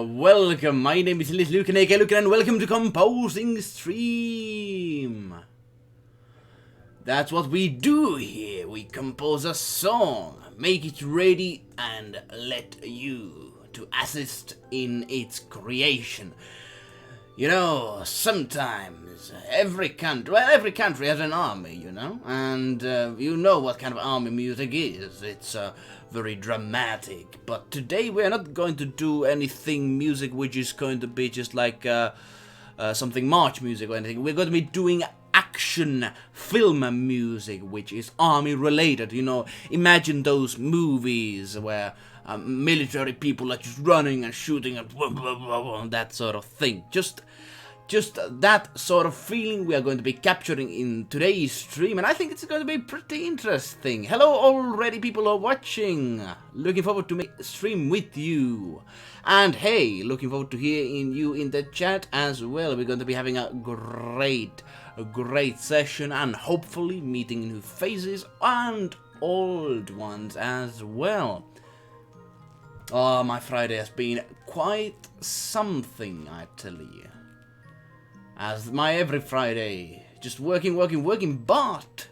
Welcome, my name is eluukkanen, aka eluukkanen, and welcome to Composing Stream. That's what we do here. We compose a song, make it ready, and let you to assist in its creation. You know, sometimes every country has an army, you know, and you know what kind of army music is. It's very dramatic. But today we are not going to do anything music which is going to be just like something march music or anything. We're going to be doing action film music, which is army related. You know, imagine those movies where military people are just running and shooting and blah, blah, blah, blah, that sort of thing. Just that sort of feeling we are going to be capturing in today's stream, and I think it's going to be pretty interesting. Hello already, people who are watching. Looking forward to make a stream with you. And hey, looking forward to hearing you in the chat as well. We're going to be having a great session and hopefully meeting new faces and old ones as well. Oh, my Friday has been quite something, I tell you. As my every Friday, just working, but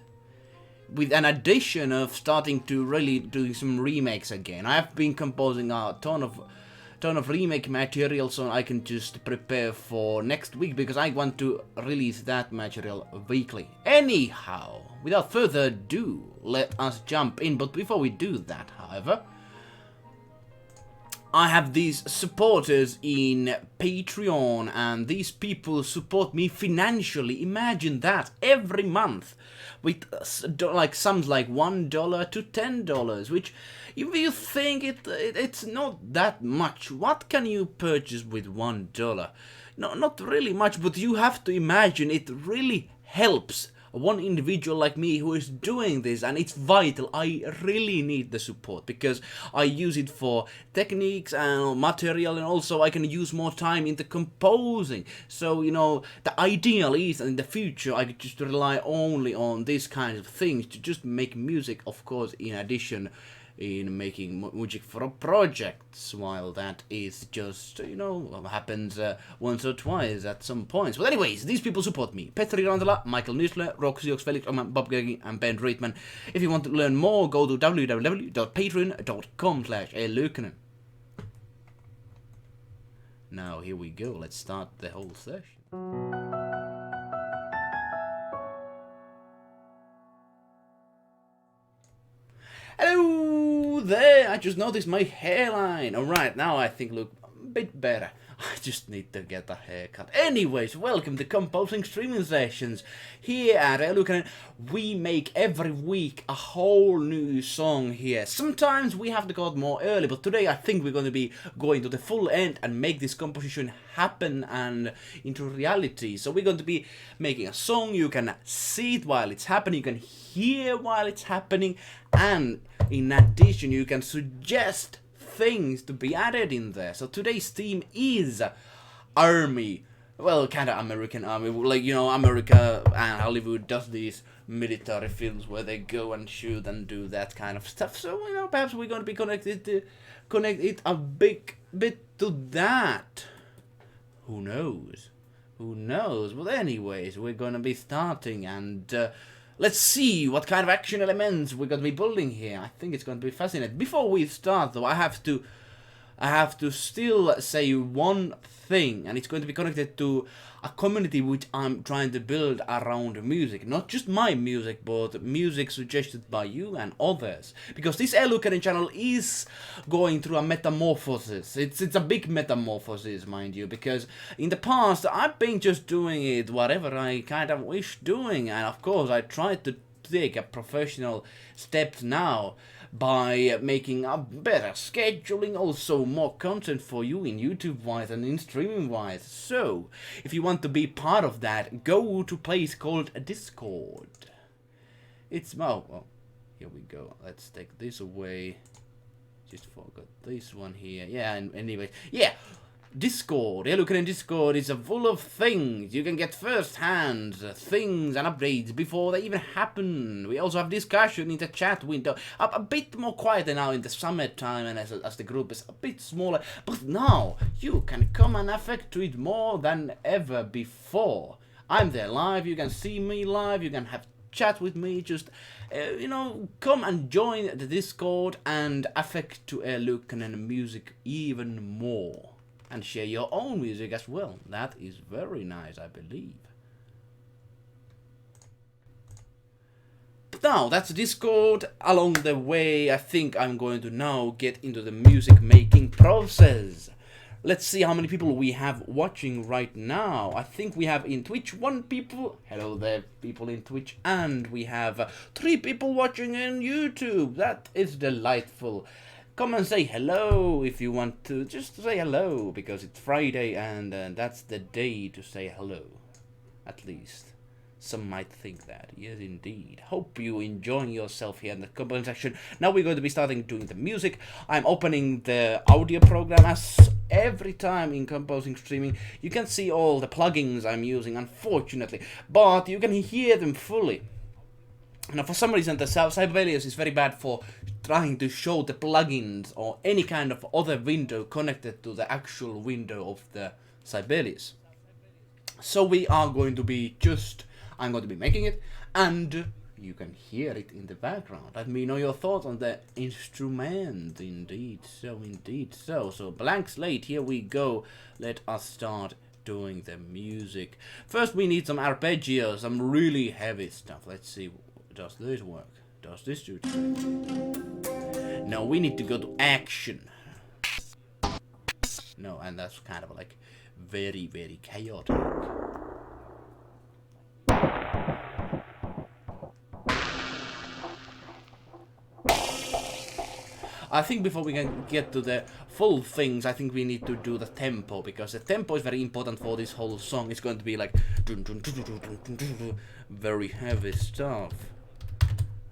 with an addition of starting to really doing some remakes again. I have been composing a ton of remake material, so I can just prepare for next week, because I want to release that material weekly. Anyhow, without further ado, let us jump in. But before we do that, however, I have these supporters in Patreon, and these people support me financially. Imagine that, every month, with like sums like $1 to $10, which, if you think it's not that much, what can you purchase with $1? No, not really much, but you have to imagine it really helps one individual like me who is doing this, and it's vital. I really need the support, because I use it for techniques and material, and also I can use more time into composing. So, you know, the ideal is that in the future I could just rely only on these kinds of things to just make music, of course, in addition in making music for projects, while that is just, you know, happens once or twice at some points. But anyways, these people support me. Petri Rantala, Michael Nysler, Roxiox, Felix Oman, Bob Gergi, and Ben Reitman. If you want to learn more, go to www.patreon.com/eluukkanen. Now, here we go. Let's start the whole session. Hello there! I just noticed my hairline. Alright, now I think look a bit better. I just need to get a haircut. Anyways, welcome to Composing Streaming Sessions. Here at eluukkanen, we make every week a whole new song here. Sometimes we have to go out more early, but today I think we're going to be going to the full end and make this composition happen and into reality. So we're going to be making a song. You can see it while it's happening, you can hear while it's happening, and in addition you can suggest things to be added in there. So today's theme is army. Well, kind of American army. Like, you know, America and Hollywood does these military films where they go and shoot and do that kind of stuff. So, you know, perhaps we're going to be connect it a big bit to that. Who knows? Who knows? But anyways, we're going to be starting, and let's see what kind of action elements we're going to be building here. I think it's going to be fascinating. Before we start, though, I have to still say one thing, and it's going to be connected to a community which I'm trying to build around music. Not just my music, but music suggested by you and others. Because this eluukkanen channel is going through a metamorphosis. It's a big metamorphosis, mind you, because in the past I've been just doing it whatever I kind of wish doing, and of course I tried to take a professional step now by making a better scheduling, also more content for you in YouTube wise and in streaming wise. So if you want to be part of that, go to a place called Discord. It's well, here we go. Let's take this away. Just forgot this one here. Yeah, and anyways, yeah. Discord. Eluukkanen Discord is full of things. You can get first-hand things and updates before they even happen. We also have discussion in the chat window. A bit more quieter now in the summertime and as the group is a bit smaller. But now you can come and affect to it more than ever before. I'm there live. You can see me live. You can have chat with me. Just, you know, come and join the Discord and affect to Eluukkanen music even more. And share your own music as well. That is very nice, I believe. But now, that's Discord. Along the way, I think I'm going to now get into the music making process. Let's see how many people we have watching right now. I think we have in Twitch 1 people. Hello there, people in Twitch. And we have 3 people watching in YouTube. That is delightful. Come and say hello if you want to. Just say hello, because it's Friday and that's the day to say hello. At least. Some might think that. Yes, indeed. Hope you enjoying yourself here in the comment section. Now we're going to be starting doing the music. I'm opening the audio program as every time in composing streaming. You can see all the plugins I'm using, unfortunately. But you can hear them fully. Now, for some reason, the Sibelius is very bad for trying to show the plugins or any kind of other window connected to the actual window of the Sibelius. So we are going to be I'm going to be making it, and you can hear it in the background. Let me know your thoughts on the instrument. Indeed so, indeed so. So, blank slate, here we go. Let us start doing the music. First, we need some arpeggios, some really heavy stuff. Let's see. Does this work? Does this do it? No, we need to go to action. No, and that's kind of like very, very chaotic. I think before we can get to the full things, I think we need to do the tempo, because the tempo is very important for this whole song. It's going to be like very heavy stuff.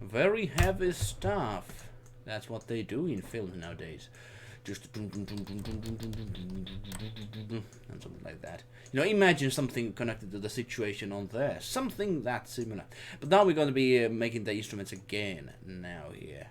Very heavy stuff. That's what they do in films nowadays. Just and something like that. You know, imagine something connected to the situation on there. Something that similar. But now we're going to be making the instruments again. Now here.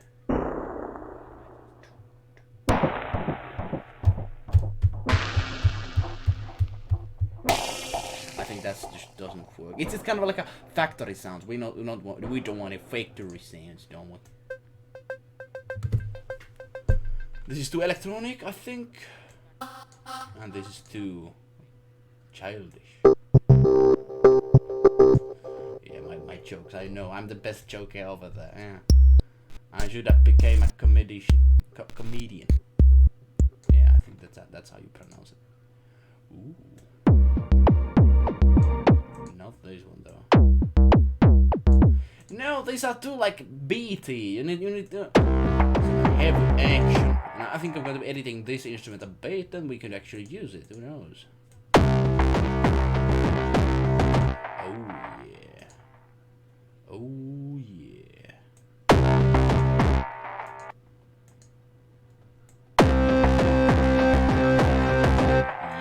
I think that just doesn't work. It's kind of like a factory sound. We don't want a factory sounds, don't we? This is too electronic, I think. And this is too childish. Yeah, my jokes, I know. I'm the best joker over there. Yeah. I should have became a comedian. Yeah, I think that's how you pronounce it. Ooh. Not this one though. No, these are too like beaty. You need to have action. And I think I'm going to be editing this instrument a bit, and we can actually use it. Who knows? Oh yeah. Oh yeah.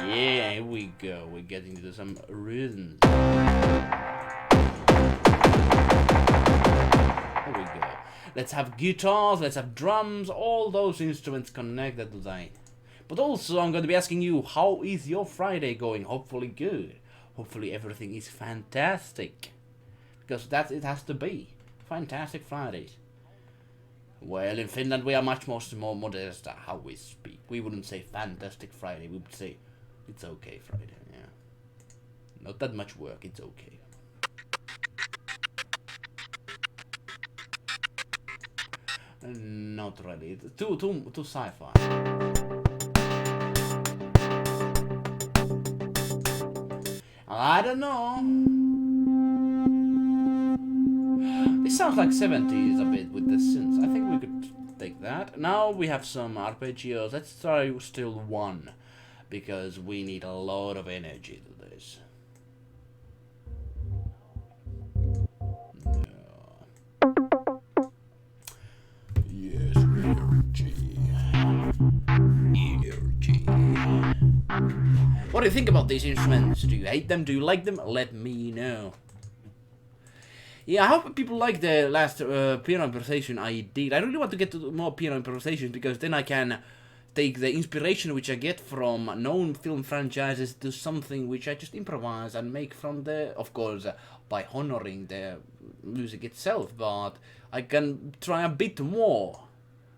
Yeah, here we go. We're getting into some rhythms. Here we go. Let's have guitars, let's have drums, all those instruments connected to that. But also, I'm going to be asking you, how is your Friday going? Hopefully good. Hopefully everything is fantastic. Because that it has to be. Fantastic Fridays. Well, in Finland we are much more modest how we speak. We wouldn't say fantastic Friday, we would say it's okay Friday, yeah. Not that much work, it's okay. Not really. Too sci-fi. I don't know. This sounds like 70s a bit with the synths. I think we could take that. Now we have some arpeggios. Let's try still one, because we need a lot of energy to this. Energy. What do you think about these instruments? Do you hate them? Do you like them? Let me know. Yeah, I hope people like the last piano improvisation I did. I really want to get to more piano improvisations because then I can take the inspiration which I get from known film franchises to something which I just improvise and make from the, of course, by honoring the music itself, but I can try a bit more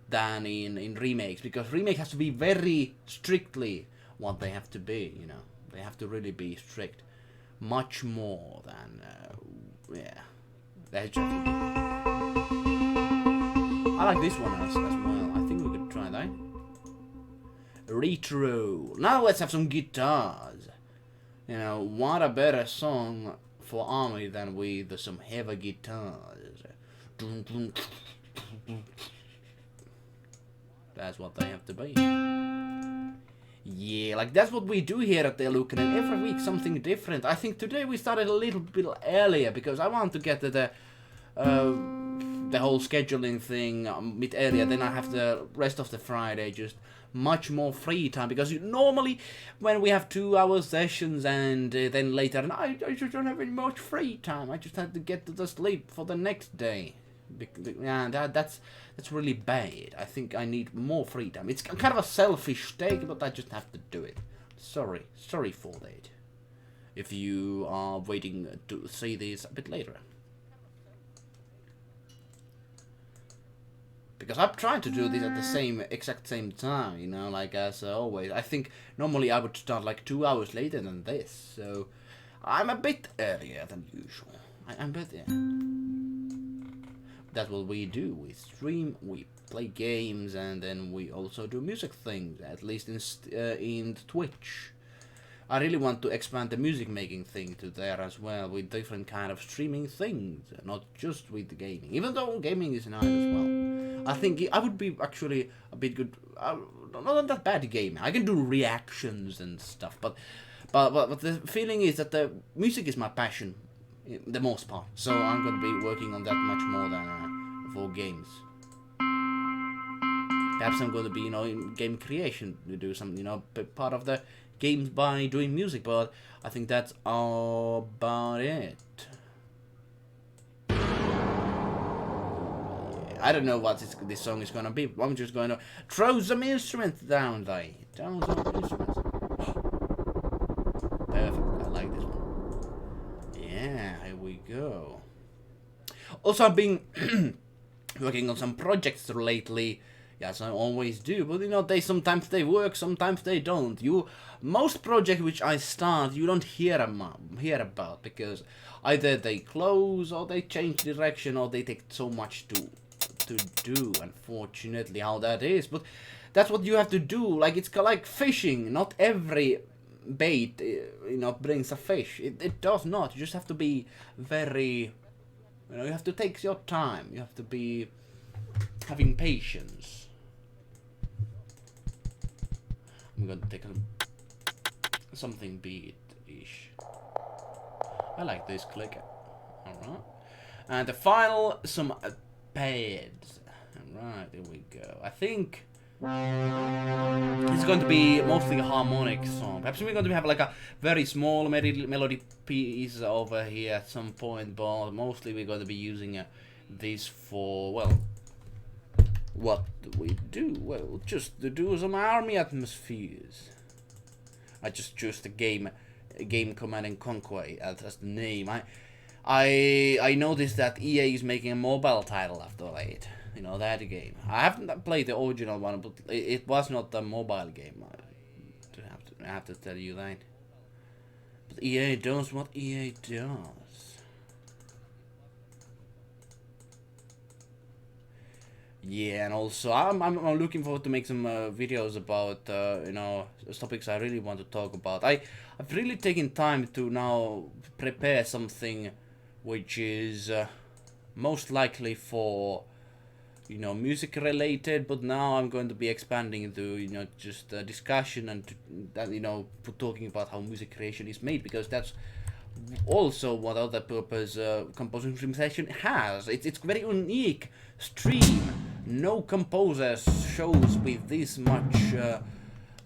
than in remakes, because remake has to be very strictly what they have to be, you know. They have to really be strict. Much more than, yeah. That's just I like this one as well. I think we could try that. Retro. Now let's have some guitars. You know, what a better song for army than with some heavy guitars. That's what they have to be. Yeah, like that's what we do here at the eluukkanen. Every week something different. I think today we started a little bit earlier because I want to get to the whole scheduling thing bit earlier. Then I have the rest of the Friday just much more free time, because normally when we have 2-hour sessions and then later, and I just don't have any much free time. I just have to get to the sleep for the next day. Yeah, that's really bad. I think I need more free time. It's kind of a selfish take, but I just have to do it. Sorry for that. If you are waiting to see this a bit later. Because I'm trying to do this at the exact same time, you know, like as always. I think normally I would start like 2 hours later than this, so I'm a bit earlier than usual. I'm a bit, yeah. That's what we do. We stream, we play games, and then we also do music things, at least in Twitch. I really want to expand the music making thing to there as well, with different kind of streaming things, not just with the gaming. Even though gaming is nice as well. I think I would be actually a bit good, not that bad gaming. I can do reactions and stuff, but the feeling is that the music is my passion, the most part. So I'm going to be working on that much more than for games. Perhaps I'm going to be, you know, in game creation, to do some, you know, part of the games by doing music, but I think that's about it. I don't know what this song is gonna be. I'm just gonna throw some instruments down there. Down some instruments. Perfect. I like this one. Yeah, here we go. Also, I've been working on some projects lately. Yes, I always do, but you know, sometimes they work, sometimes they don't. Most projects which I start, you don't hear about, because either they close or they change direction or they take so much to do. Unfortunately, how that is, but that's what you have to do. Like, it's like fishing. Not every bait, you know, brings a fish. It does not. You just have to be very, you know, you have to take your time. You have to be having patience. I'm going to take something beat-ish. I like this clicker. Alright. And the final, some pads. Alright, there we go. I think it's going to be mostly a harmonic song. Perhaps we're going to have like a very small melody piece over here at some point, but mostly we're going to be using this for, well, what do we do? Well, just to do some army atmospheres. I just chose the game Command and Conquer as the name. I noticed that EA is making a mobile title after late. You know, that game. I haven't played the original one, but it was not a mobile game. I have to tell you that. But EA does what EA does. Yeah, and also I'm looking forward to make some videos about you know, topics I really want to talk about. I've really taken time to now prepare something which is most likely for, you know, music related, but now I'm going to be expanding into, you know, just discussion and you know, talking about how music creation is made, because that's also what other purpose composing stream session has. It's very unique stream. No composer shows with this much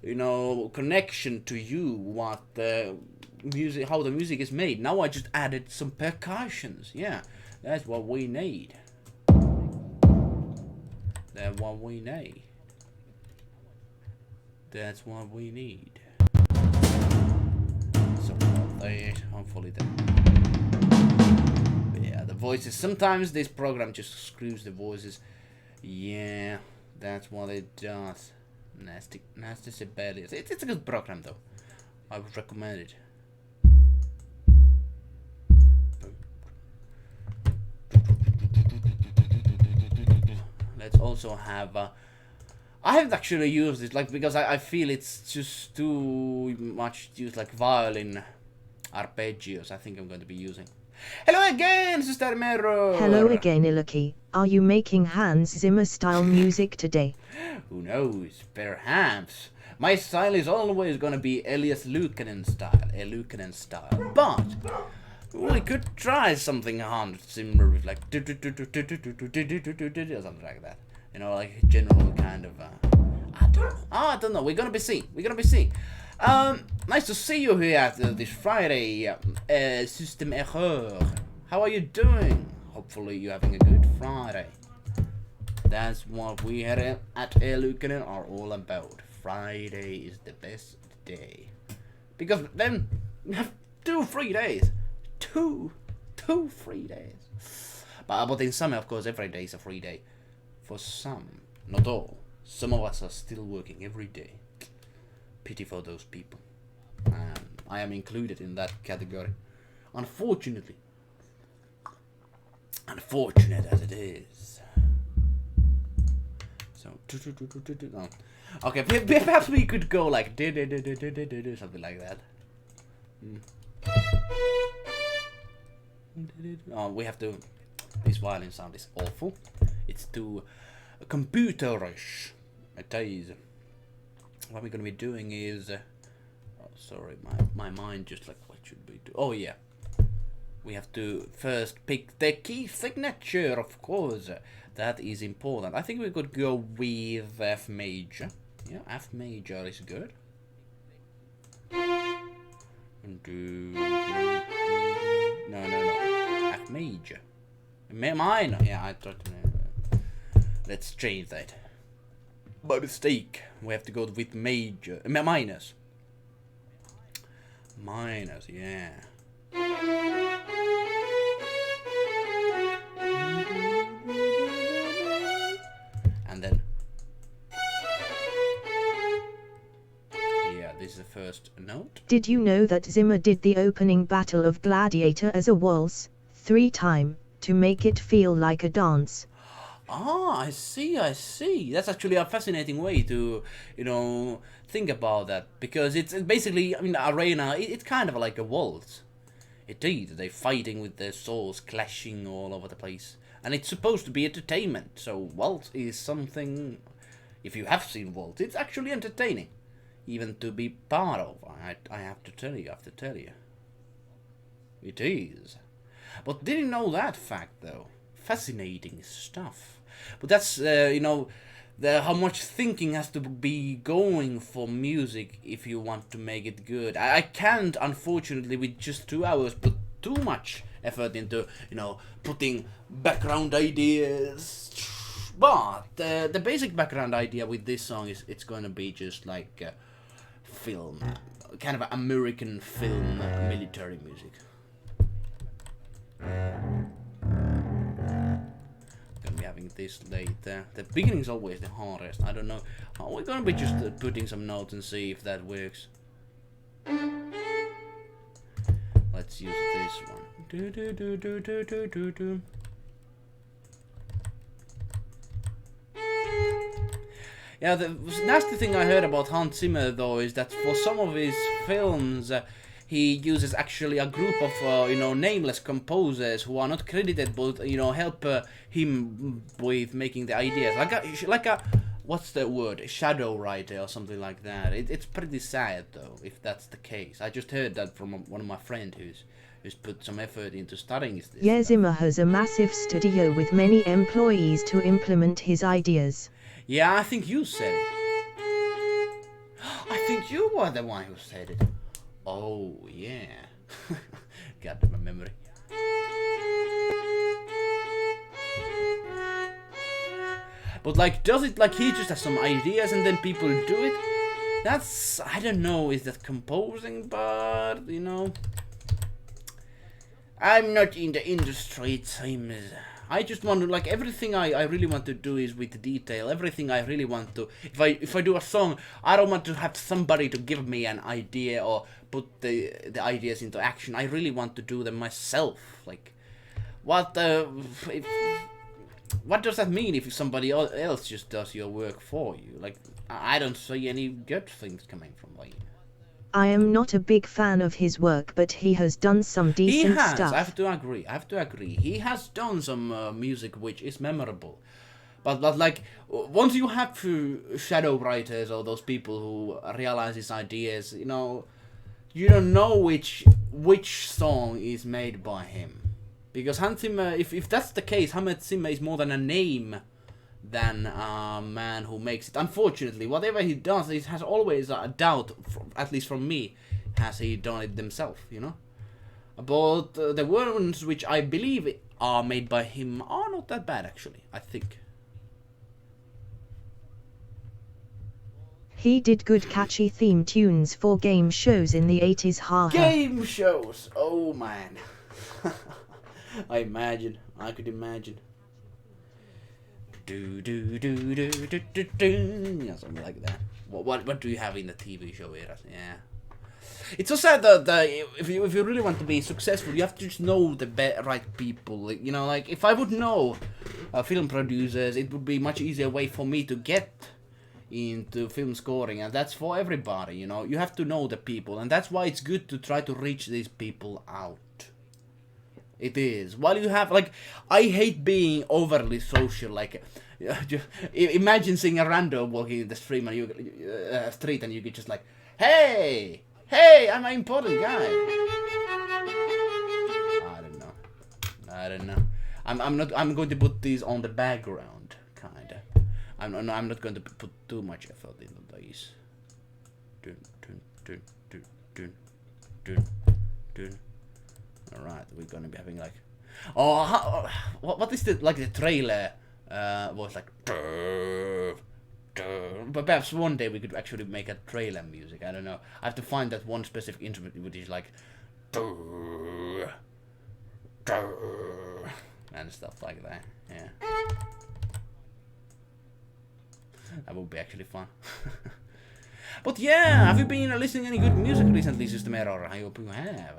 you know, connection to you, what the music, how the music is made. Now I just added some percussions. Yeah, that's what we need. That's what we need. That's what we need. So hopefully that. Yeah, the voices. Sometimes this program just screws the voices. Yeah, that's what it does. Nasty sibelius. It's a good program though. I would recommend it. Let's also have. I haven't actually used it, like, because I feel it's just too much used, like violin arpeggios. I think I'm going to be using. Hello again, Sister Mero. Hello again, Illuki. Are you making Hans Zimmer style music today? Who knows? Perhaps. My style is always gonna be eluukkanen style. But we could try something Hans Zimmer with like or something like that. You know, like general kind of. I don't know. We're gonna be seeing. Nice to see you here at this Friday. System Error. How are you doing? Hopefully you're having a good Friday. That's what we here at eluukkanen are all about. Friday is the best day. Because then we have 2 free days. Two free days. But in summer, of course, every day is a free day. For some, not all. Some of us are still working every day. Pity for those people. I am included in that category. Unfortunately. Unfortunate as it is. So, no. Okay, perhaps we could go like something like that. Oh, we have to. This violin sound is awful. It's too computerish. It is. What we're gonna be doing is. Oh, sorry, my mind just like, what should we do? Oh yeah. We have to first pick the key signature, of course. That is important. I think we could go with F major. Yeah, F major is good. No. F major. Minor. Yeah, I thought. Let's change that. By mistake, we have to go with major. Minus. Minus, yeah. And then. Yeah, this is the first note. Did you know that Zimmer did the opening battle of Gladiator as a waltz, 3 times, to make it feel like a dance? Ah, I see. That's actually a fascinating way to, you know, think about that. Because it's basically, I mean, the arena, it's kind of like a waltz. It is. They're fighting with their swords, clashing all over the place. And it's supposed to be entertainment. So waltz is something, if you have seen waltz, it's actually entertaining. Even to be part of. I have to tell you. It is. But didn't know that fact, though. Fascinating stuff. But that's, you know, how much thinking has to be going for music if you want to make it good. I can't, unfortunately, with just 2 hours, put too much effort into, you know, putting background ideas. But the basic background idea with this song is it's going to be just like film, kind of American film, military music. Gonna be having this later. The beginning is always the hardest. I don't know. We're gonna be just putting some notes and see if that works. Let's use this one. Yeah, the nasty thing I heard about Hans Zimmer though is that for some of his films. He uses actually a group of, you know, nameless composers who are not credited, but, you know, help him with making the ideas. Like a, what's the word? A shadow writer or something like that. It's pretty sad, though, if that's the case. I just heard that from one of my friends who's put some effort into studying this. Yeah, Zimmer has a massive studio with many employees to implement his ideas. Yeah, I think you said it. I think you were the one who said it. Oh, yeah. Got my memory. But like, does it like he just has some ideas and then people do it? That's, I don't know, is that composing, but you know, I'm not in the industry, it seems. I just want to, like, everything I really want to do is with detail. Everything I really want to, if I do a song, I don't want to have somebody to give me an idea or put the ideas into action. I really want to do them myself. Like, what does that mean if somebody else just does your work for you? Like, I don't see any good things coming from Wayne. I am not a big fan of his work, but he has done some decent stuff. I have to agree. He has done some music which is memorable. But like, once you have shadow writers or those people who realize his ideas, you know, you don't know which song is made by him. Because Hans Zimmer, if that's the case, Hans Zimmer is more than a name than a man who makes it. Unfortunately, whatever he does, he has always a doubt, at least from me, has he done it himself, you know? But the ones which I believe are made by him are not that bad, actually, I think. He did good catchy theme tunes for game shows in the 80s, haha. Game shows! Oh man. I could imagine. Do yeah, something like that. What do you have in the TV show era? Yeah. It's so sad that if you really want to be successful, you have to just know the right people. Like, you know, like if I would know film producers, it would be much easier way for me to get into film scoring, and that's for everybody. You know, you have to know the people, and that's why it's good to try to reach these people out. It is. While you have, like, I hate being overly social. Like, imagine seeing a rando walking in the street and you get just like, hey, I'm an important guy. I don't know. I'm going to put these on the background, kinda. I'm not going to put too much effort into these. Dun. Alright, we're gonna be having like, what is the trailer was like, but perhaps one day we could actually make a trailer music. I don't know. I have to find that one specific instrument which is like and stuff like that. Yeah, that would be actually fun. But yeah, have you been listening to any good music recently, System Error? I hope you have.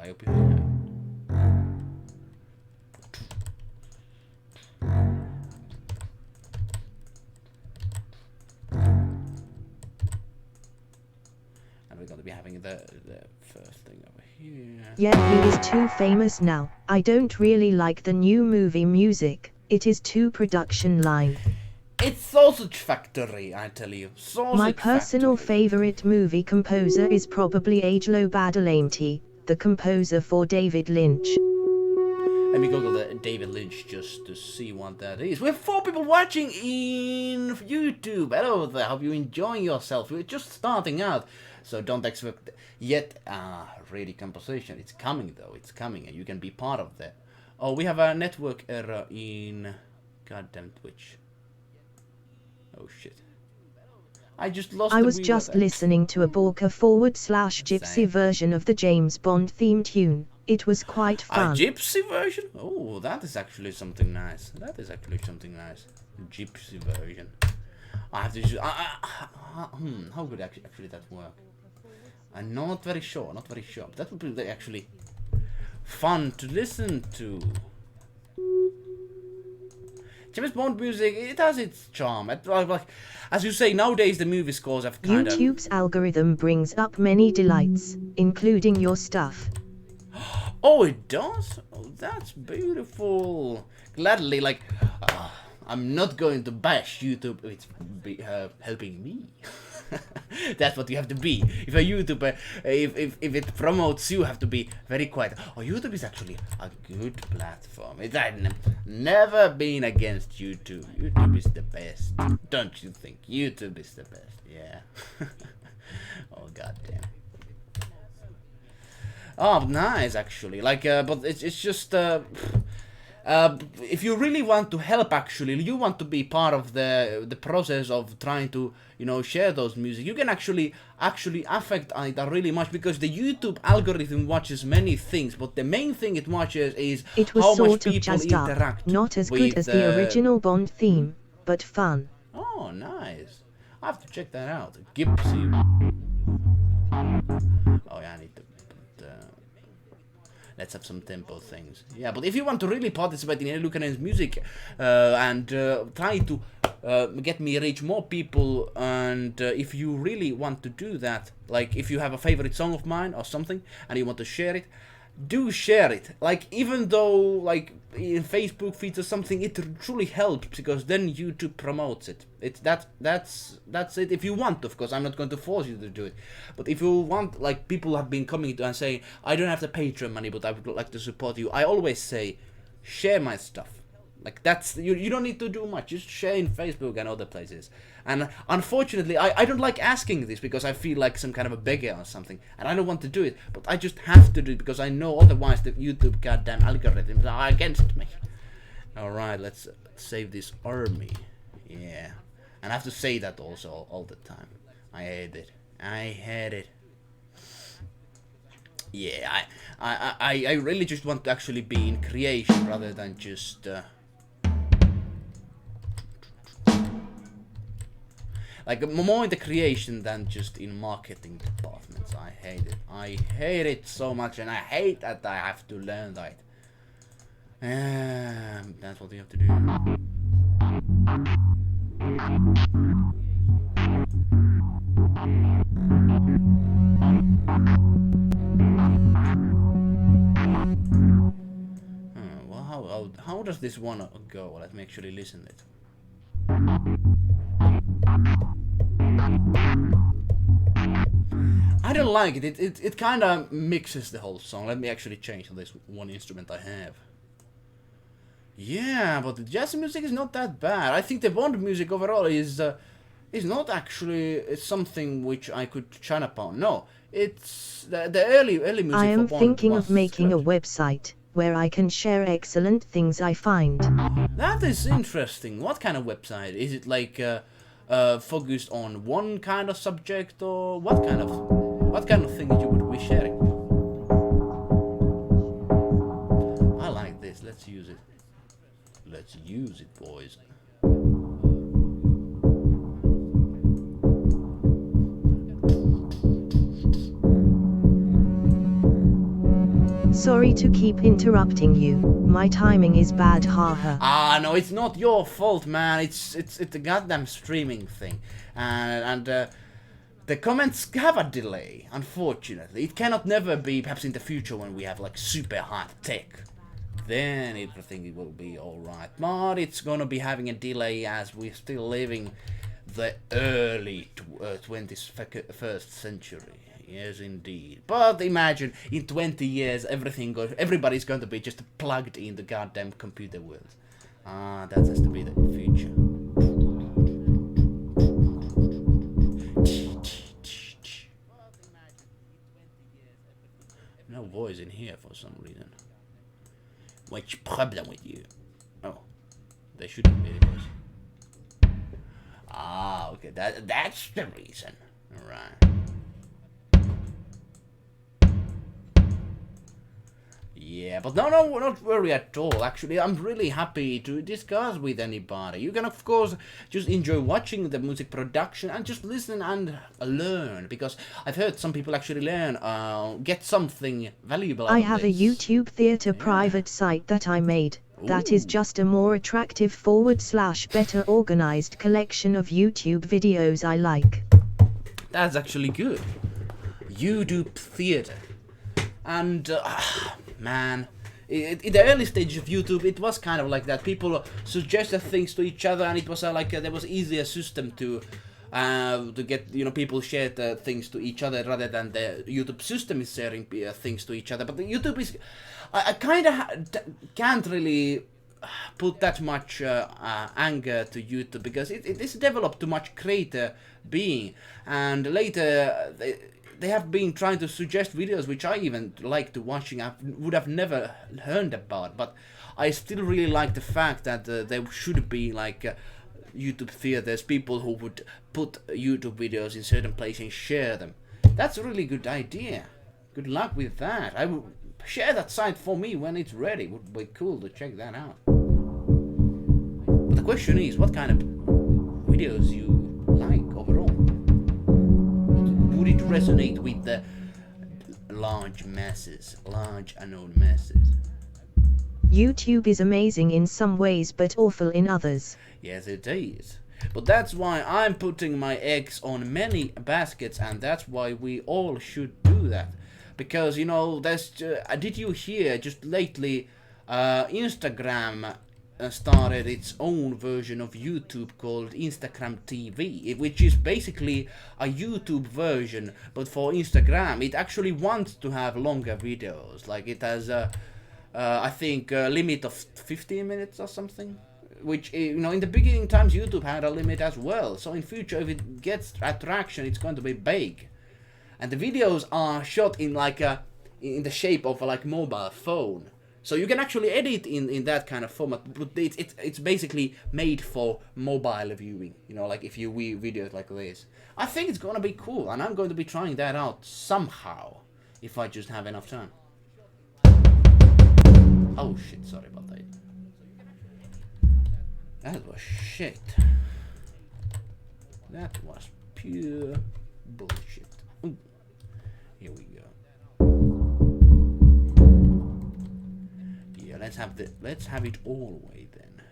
And we're going to be having the first thing over here. Yeah, he is too famous now. I don't really like the new movie music. It is too production line. It's Sausage Factory, I tell you. My personal favorite movie composer is probably Angelo Badalamenti, the composer for David Lynch. Let me Google David Lynch just to see what that is. We have 4 people watching in YouTube. Hello there, hope you're enjoying yourself. We're just starting out, so don't expect yet ready composition. It's coming though, it's coming, and you can be part of that. Oh, we have a network error in goddamn Twitch. Oh shit. I was just listening to a Borka/Gypsy version of the James Bond theme tune. It was quite fun. A Gypsy version? Oh, that is actually something nice. Gypsy version. I have to just, how would actually that work? I'm not very sure. That would be actually fun to listen to. James Bond music, it has its charm. Like, as you say, nowadays the movie scores have kind of... YouTube's algorithm brings up many delights, including your stuff. Oh, it does? Oh, that's beautiful. Gladly, like, I'm not going to bash YouTube. It's helping me. That's what you have to be. If a YouTuber, if it promotes you, have to be very quiet. Oh, YouTube is actually a good platform. I've never been against YouTube. YouTube is the best. Don't you think? YouTube is the best. Yeah. Oh goddamn. Oh, nice actually. Like, but it's just if you really want to help, actually, you want to be part of the process of trying to, you know, share those music. You can actually affect it really much, because the YouTube algorithm watches many things, but the main thing it watches is It was how much sort of people jazzed up, interact. not as with good as the original Bond theme, but fun. Oh, nice. I have to check that out. Gypsy. Oh yeah, I need to put, let's have some tempo things. Yeah, but if you want to really participate in eluukkanen's music and try to get me reach more people, and if you really want to do that, like if you have a favorite song of mine or something and you want to share it, do share it. Like, even though like in Facebook feeds or something, it truly helps, because then YouTube promotes it. It's that's it. If you want, of course, I'm not going to force you to do it, but if you want, like, people have been coming to and saying, I don't have the Patreon money, but I would like to support you, I always say, share my stuff. Like, that's, you don't need to do much, just share in Facebook and other places. And unfortunately, I don't like asking this, because I feel like some kind of a beggar or something, and I don't want to do it, but I just have to do it, because I know otherwise the YouTube goddamn algorithms are against me. Alright, let's save this army. Yeah. And I have to say that also all the time. I hate it. I hate it. Yeah, I really just want to actually be in creation rather than just like more in the creation than just in marketing departments. I hate it. I hate it so much, and I hate that I have to learn that. That's what you have to do. Well, how does this one go? Let me actually listen to it. I don't like it. It kind of mixes the whole song. Let me actually change on this one instrument I have. Yeah, but the jazz music is not that bad. I think the Bond music overall is not actually something which I could shine upon. No, it's the early music. I am for Bond thinking was of making good. a website where I can share excellent things I find. That is interesting. What kind of website? Is it like focused on one kind of subject, or what kind of things you would be sharing? I like this. Let's use it. Let's use it, boys. Sorry to keep interrupting you. My timing is bad, haha. Ah, no, it's not your fault, man. It's a goddamn streaming thing, and the comments have a delay. Unfortunately, it cannot never be. Perhaps in the future when we have like super hard tech, then everything will be all right. But it's gonna be having a delay as we're still living the early 21st century. Yes, indeed. But imagine in 20 years, everybody's going to be just plugged in the goddamn computer world. Ah, that has to be the future. No voice in here for some reason. What's problem with you? Oh, there shouldn't be any voice. Ah, okay, that's the reason. Alright. Yeah, but no, not worry at all. Actually, I'm really happy to discuss with anybody. You can, of course, just enjoy watching the music production and just listen and learn, because I've heard some people actually learn, get something valuable out I of have this. a YouTube theater private site that I made. That is just a more attractive / better organized collection of YouTube videos I like. That's actually good. YouTube theater. And, man, in the early stages of YouTube, it was kind of like that. People suggested things to each other, and it was there was easier system to get, people shared things to each other rather than the YouTube system is sharing things to each other. But the YouTube is, I kind of can't really put that much anger to YouTube, because it is developed to much greater being, and later they have been trying to suggest videos which I even like to watching. I would have never heard about, but I still really like the fact that there should be like YouTube theaters, people who would put YouTube videos in certain places and share them. That's a really good idea. Good luck with that. I will share that site for me when it's ready. Would be cool to check that out. But the question is, what kind of videos you like overall? Would it resonate with the large masses, large unknown masses? YouTube is amazing in some ways but awful in others. Yes, it is. But that's why I'm putting my eggs on many baskets, and that's why we all should do that. Because, you know, there's did you hear just lately Instagram started its own version of YouTube called Instagram TV, which is basically a YouTube version, but for Instagram. It actually wants to have longer videos. Like it has I think a limit of 15 minutes or something, which, you know, in the beginning times YouTube had a limit as well. So in future, if it gets attraction, it's going to be big. And the videos are shot in like in the shape of a like mobile phone, so you can actually edit in that kind of format. But it's basically made for mobile viewing. You know, like if you view videos like this. I think it's gonna be cool, and I'm going to be trying that out somehow if I just have enough time. Oh shit! Sorry about that. That was shit. That was pure bullshit. Ooh. Here we go. Yeah, let's have it all way then.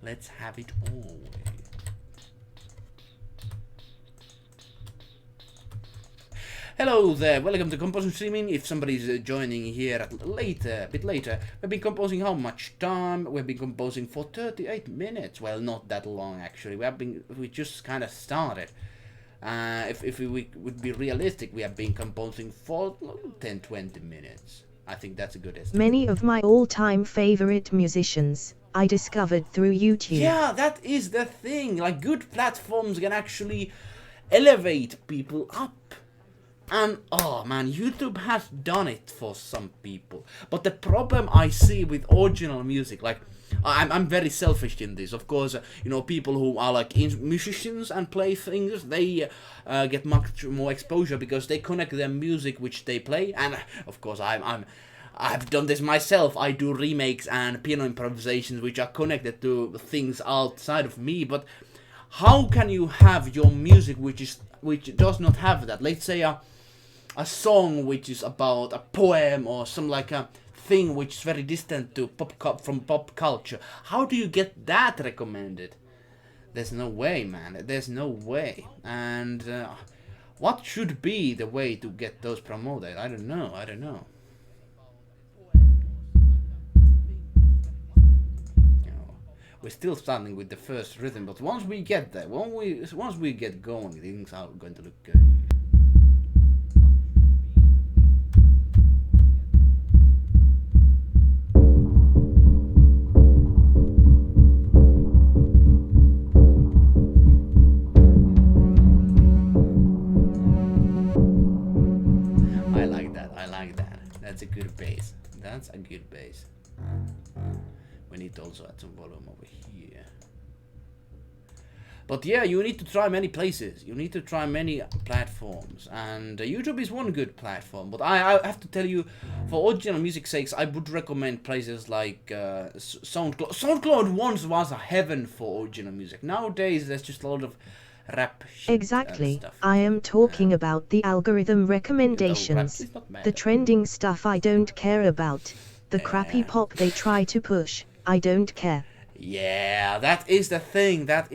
Let's have it all way. Hello there, welcome to Composing Streaming. If somebody's joining here a bit later, we've been composing how much time? We've been composing for 38 minutes. Well, not that long actually. We just kind of started. If we would be realistic, we have been composing for 10-20 minutes. I think that's a good estimate. Many of my all-time favorite musicians I discovered through YouTube. Yeah, that is the thing. Like, good platforms can actually elevate people up. And, oh man, YouTube has done it for some people. But the problem I see with original music, like, I'm very selfish in this. Of course, you know, people who are like musicians and play things, they get much more exposure because they connect their music which they play. And of course, I've done this myself. I do remakes and piano improvisations which are connected to things outside of me. But how can you have your music which does not have that? Let's say a song which is about a poem or some like a thing which is very distant to from pop culture. How do you get that recommended? There's no way, man. There's no way. And what should be the way to get those promoted? I don't know. You know, we're still starting with the first rhythm, but once we get there, once we get going, things are going to look good. That's a good bass. That's a good bass. We need to also add some volume over here. But yeah, you need to try many places. You need to try many platforms. And YouTube is one good platform. But I have to tell you, for original music sakes, I would recommend places like SoundCloud. SoundCloud once was a heaven for original music. Nowadays, there's just a lot of rap shit. Exactly. I am talking about the algorithm recommendations. The trending stuff I don't care about. The crappy pop they try to push, I don't care. Yeah, that is the thing. But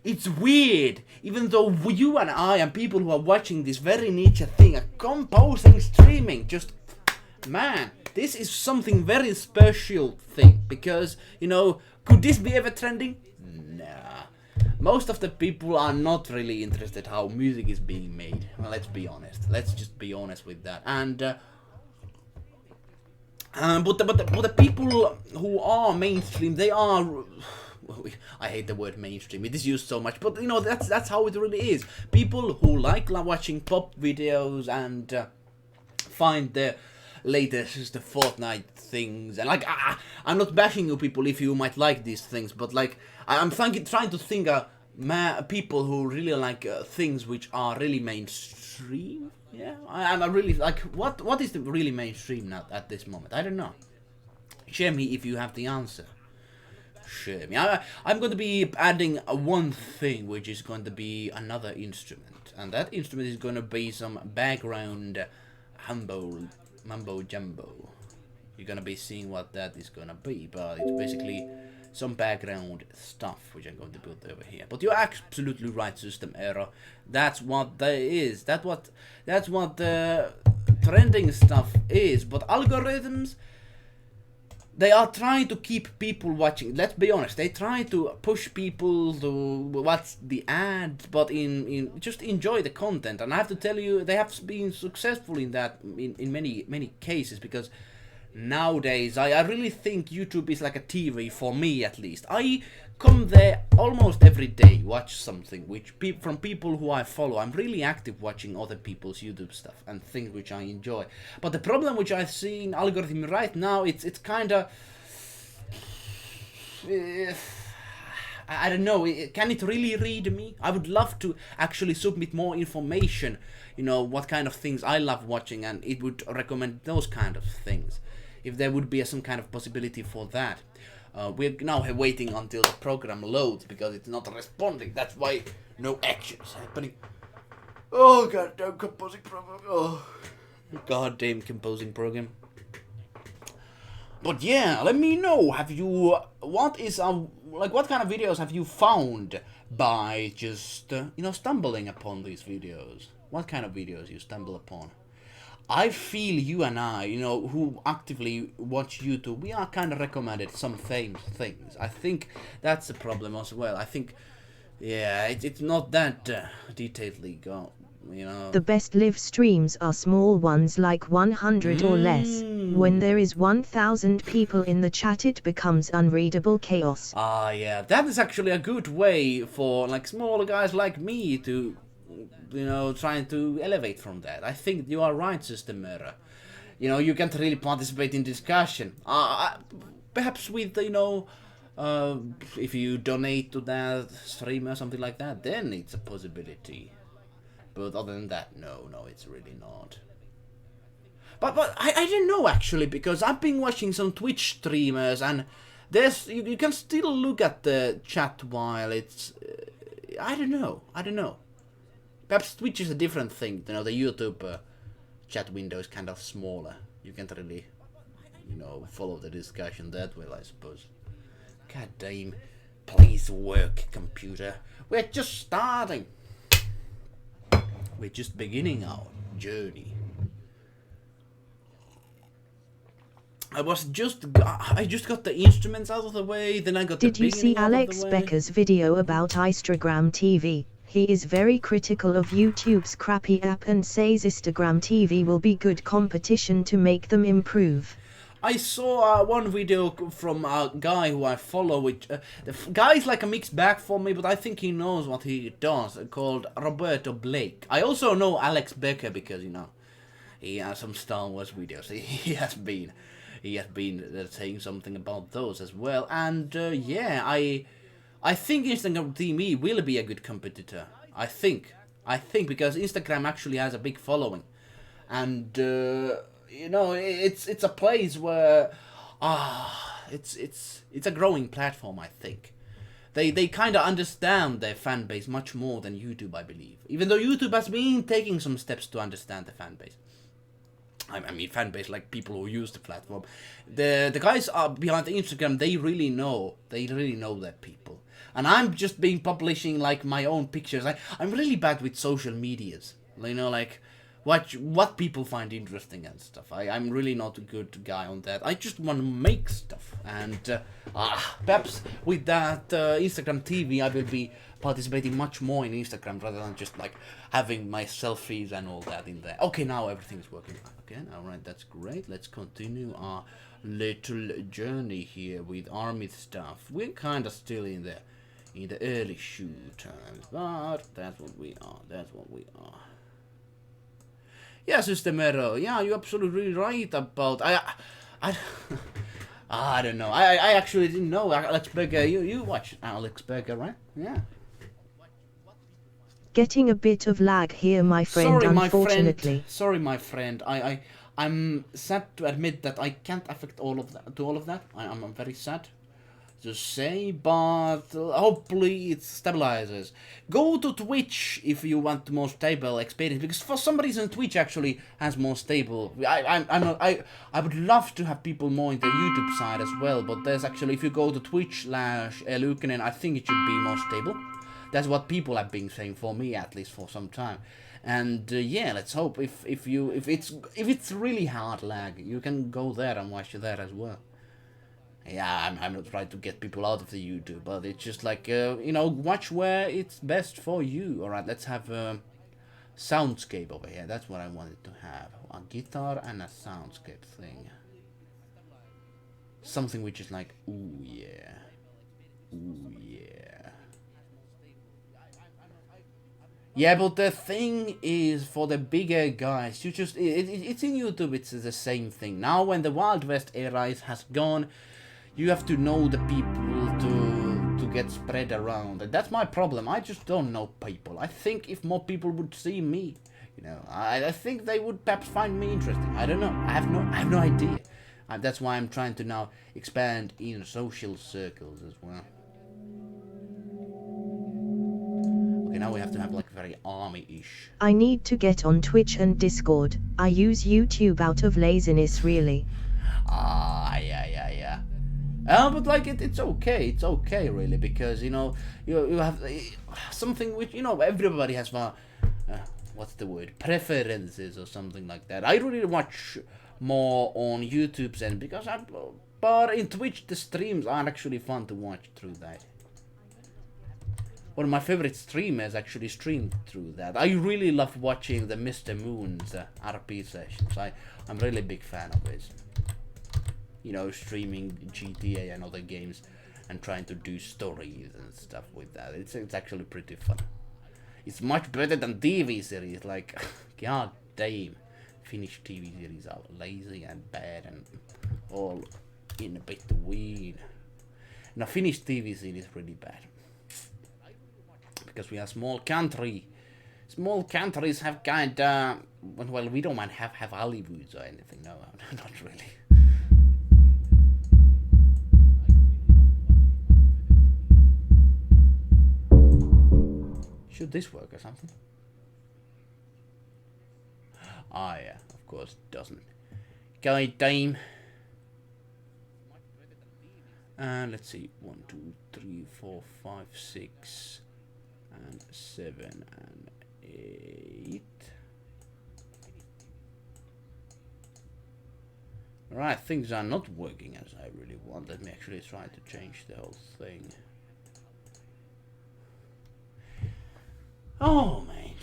it's weird. Even though you and I and people who are watching this very niche thing are composing, streaming, just, man, this is something very special thing. Because, you know, could this be ever trending? Nah. Most of the people are not really interested how music is being made. Well, let's be honest. Let's just be honest with that. And But the people who are mainstream, they are. I hate the word mainstream. It is used so much, but you know that's how it really is. People who like watching pop videos and find the latest the Fortnite things, and like I'm not bashing you people if you might like these things, but like I'm trying to think people who really like things which are really mainstream. Yeah, I'm really like what is the really mainstream now at this moment? I don't know. Share me if you have the answer. Share me. I'm going to be adding one thing, which is going to be another instrument, and that instrument is going to be some background mumbo jumbo. You're gonna be seeing what that is gonna be, but it's basically some background stuff which I'm going to build over here. But you're absolutely right, system error. That's what that is. That's what the trending stuff is. But algorithms, they are trying to keep people watching. Let's be honest. They try to push people to watch the ads, but in just enjoy the content. And I have to tell you, they have been successful in that in many cases, because nowadays I really think YouTube is like a TV for me, at least. I come there almost every day, watch something which from people who I follow. I'm really active watching other people's YouTube stuff and things which I enjoy. But the problem which I see in algorithm right now, it's kind of I don't know. Can it really read me? I would love to actually submit more information, you know, what kind of things I love watching, and it would recommend those kind of things if there would be some kind of possibility for that. We're now waiting until the program loads because it's not responding. That's why no action is happening. Oh, goddamn composing program. Oh, goddamn composing program. But yeah, let me know. What kind of videos have you found by just stumbling upon these videos? What kind of videos you stumble upon? I feel you and I, who actively watch YouTube, we are kind of recommended some same things. I think that's the problem as well. I think, yeah, it's not that detailedly The best live streams are small ones like 100 or less. When there is 1,000 people in the chat, it becomes unreadable chaos. Yeah, that is actually a good way for like smaller guys like me to trying to elevate from that. I think you are right, System Error. You can't really participate in discussion. Perhaps with, if you donate to that stream or something like that, then it's a possibility. But other than that, no, it's really not. But I don't know, actually, because I've been watching some Twitch streamers, and you can still look at the chat while it's... I don't know. Perhaps Twitch is a different thing. The YouTube chat window is kind of smaller. You can't really, follow the discussion that well, I suppose. God damn. Please work, computer. We're just starting. We're just beginning our journey. I just got the instruments out of the way, then I got the beginning out of the way. Did you see Alex Becker's video about Instagram TV? He is very critical of YouTube's crappy app and says Instagram TV will be good competition to make them improve. I saw one video from a guy who I follow, which the guy is like a mixed bag for me, but I think he knows what he does, called Roberto Blake. I also know Alex Becker because, he has some Star Wars videos. He has been saying something about those as well. And yeah, I think Instagram TV will be a good competitor. I think because Instagram actually has a big following, and it's a place where it's a growing platform. I think they kind of understand their fan base much more than YouTube, I believe. Even though YouTube has been taking some steps to understand the fan base. I mean, fan base, like people who use the platform. The guys are behind the Instagram. They really know their people. And I'm just been publishing like my own pictures. I'm really bad with social medias. Like what people find interesting and stuff. I'm really not a good guy on that. I just want to make stuff. And perhaps with that Instagram TV, I will be participating much more in Instagram rather than just like having my selfies and all that in there. Okay, now everything's working again. Alright, that's great. Let's continue our little journey here with army stuff. We're kinda still in the early shoot times, but that's what we are. That's what we are. Yeah, Sister Mero. Yeah, you're absolutely right about I don't know. I actually didn't know Alex Berger. You watch Alex Berger, right? Yeah. Getting a bit of lag here, my friend, unfortunately. Sorry, my friend. I'm sad to admit that I can't affect all of that. I'm very sad to say, but hopefully it stabilizes. Go to Twitch if you want the more stable experience, because for some reason Twitch actually has more stable. I would love to have people more in the YouTube side as well, but there's actually, if you go to Twitch/eluukkanen, I think it should be more stable. That's what people have been saying, for me at least, for some time. And yeah, let's hope if it's really hard lag, you can go there and watch there as well. Yeah, I'm not trying to get people out of the YouTube, but it's just like, you know, watch where it's best for you. Alright, let's have a soundscape over here. That's what I wanted to have. A guitar and a soundscape thing. Something which is like, ooh yeah. Ooh yeah. Yeah, but the thing is, for the bigger guys, you just, it's in YouTube, it's the same thing. Now when the Wild West era has gone, you have to know the people to get spread around, and that's my problem. I just don't know people. I think if more people would see me, you know, I think they would perhaps find me interesting. I don't know. I have no idea. That's why I'm trying to now expand in social circles as well. Okay, now we have to have like very army-ish. I need to get on Twitch and Discord. I use YouTube out of laziness, really. Yeah. But like it's okay really, because you know you have something which, you know, everybody has what's the word, preferences or something like that. I really watch more on YouTube's end because but in Twitch the streams are actually fun to watch through that. One of my favorite streamers actually streamed through that. I really love watching the Mr. Moon's RP sessions. I'm really a big fan of his. You know, streaming GTA and other games and trying to do stories and stuff with that. It's actually pretty fun. It's much better than TV series. Like, god damn, Finnish TV series are lazy and bad and all in between. Now, Finnish TV series is really bad because we are a small country. Small countries have kinda, well, we don't have Hollywoods or anything. No, not really. Should this work or something? Ah, yeah, of course it doesn't. God damn. And let's see, 1, 2, 3, 4, 5, 6, and 7, and 8. Right, things are not working as I really want. Let me actually try to change the whole thing. Oh man,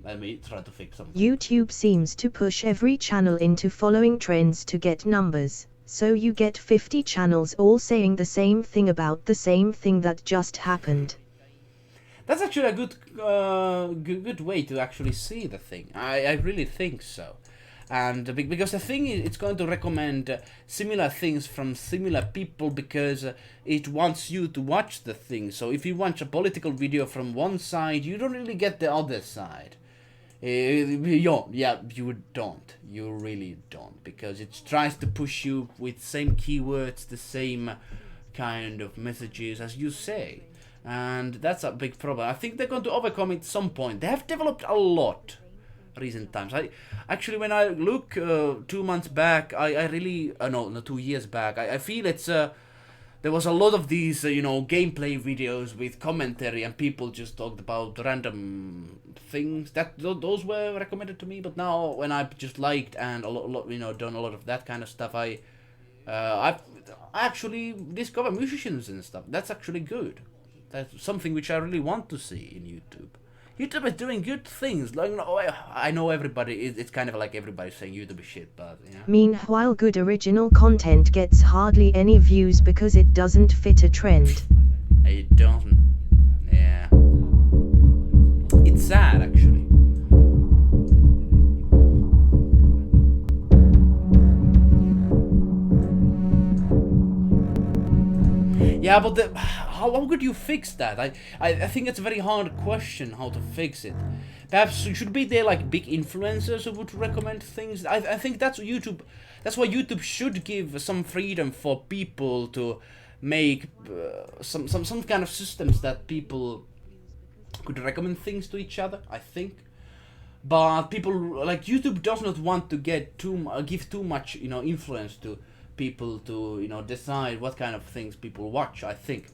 let me try to fix something. YouTube seems to push every channel into following trends to get numbers, so you get 50 channels all saying the same thing about the same thing that just happened. That's actually a good way to actually see the thing. I really think so. And because the thing is, it's going to recommend similar things from similar people because it wants you to watch the thing. So if you watch a political video from one side, you don't really get the other side. Yeah, you don't. You really don't. Because it tries to push you with same keywords, the same kind of messages as you say. And that's a big problem. I think they're going to overcome it at some point. They have developed a lot recent times. Actually, when I look 2 months back, I really no 2 years back, I feel it's there was a lot of these you know, gameplay videos with commentary and people just talked about random things that those were recommended to me. But now when I've just liked and a lot you know, done a lot of that kind of stuff, I've actually discovered musicians and stuff. That's actually good. That's something which I really want to see in YouTube. YouTube is doing good things. Like, I know everybody. It's kind of like everybody's saying YouTube is shit, but you know. Meanwhile, good original content gets hardly any views because it doesn't fit a trend. It doesn't. Yeah. It's sad, actually. Yeah, but how could you fix that? I think it's a very hard question how to fix it. Perhaps should be there like big influencers who would recommend things. I think that's YouTube. That's why YouTube should give some freedom for people to make some kind of systems that people could recommend things to each other. I think. But people like YouTube does not want to get give too much, you know, influence to people to, you know, decide what kind of things people watch. I think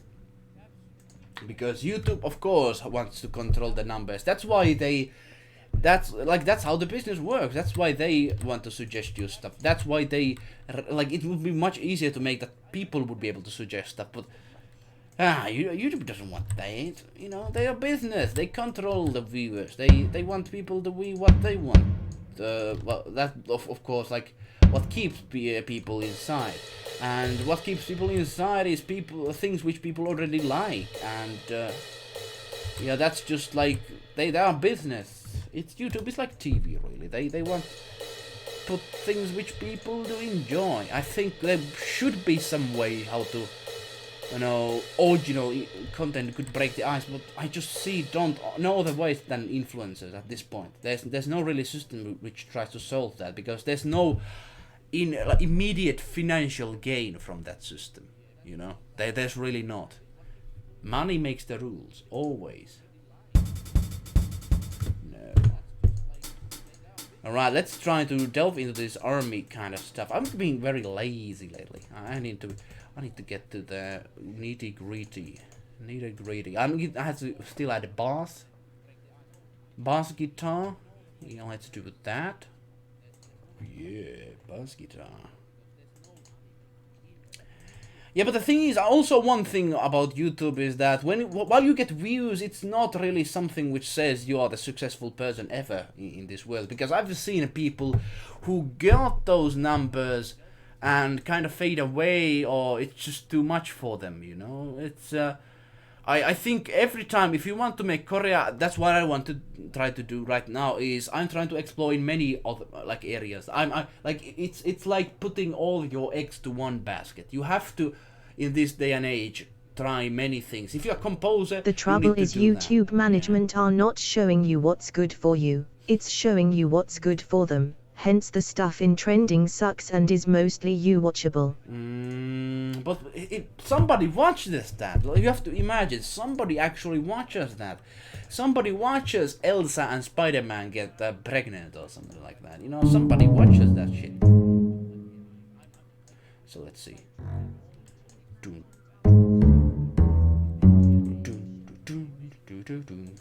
because YouTube, of course, wants to control the numbers. That's why that's how the business works. That's why they want to suggest you stuff. That's why they like it would be much easier to make that people would be able to suggest stuff. But YouTube doesn't want that. You know, they are business. They control the viewers. They want people to be what they want. Well, that of course, like what keeps people inside, and what keeps people inside is things which people already like, and yeah, that's just like they are business. It's YouTube. It's like TV, really. They want to put things which people do enjoy. I think there should be some way how to, you know, original content could break the ice, but I just don't know other ways than influencers at this point. There's no really system which tries to solve that, because there's no immediate financial gain from that system. You know, there's really not. Money makes the rules always. No. All right, let's try to delve into this army kind of stuff. I'm being very lazy lately. I need to get to the nitty gritty. I have to still add a bass guitar. You know, let's do with that. Yeah, bass guitar. Yeah, but the thing is, also one thing about YouTube is that while you get views, it's not really something which says you are the successful person ever in this world. Because I've seen people who got those numbers and kind of fade away, or it's just too much for them, you know. It's I think every time, if you want to make Korea, that's what I want to try to do right now. Is I'm trying to explore in many other like areas. I like it's like putting all your eggs to one basket. You have to, in this day and age, try many things. If you're a composer, the trouble is YouTube management are not showing you what's good for you. It's showing you what's good for them. Hence the stuff in trending sucks and is mostly you-watchable. But somebody watches that. You have to imagine, somebody actually watches that. Somebody watches Elsa and Spider-Man get pregnant or something like that. You know, somebody watches that shit. So let's see. Doom. Doom, doom, doom, doom, doom, doom.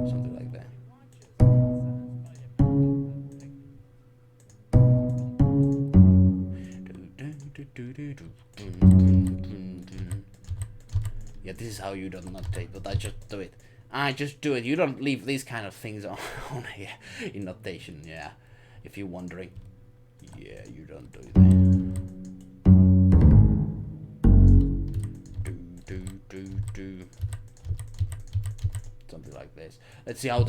Something like that. Yeah, this is how you don't notate, but I just do it. I just do it. You don't leave these kind of things on here in notation, yeah. If you're wondering. Yeah, you don't do that. Something like this. Let's see how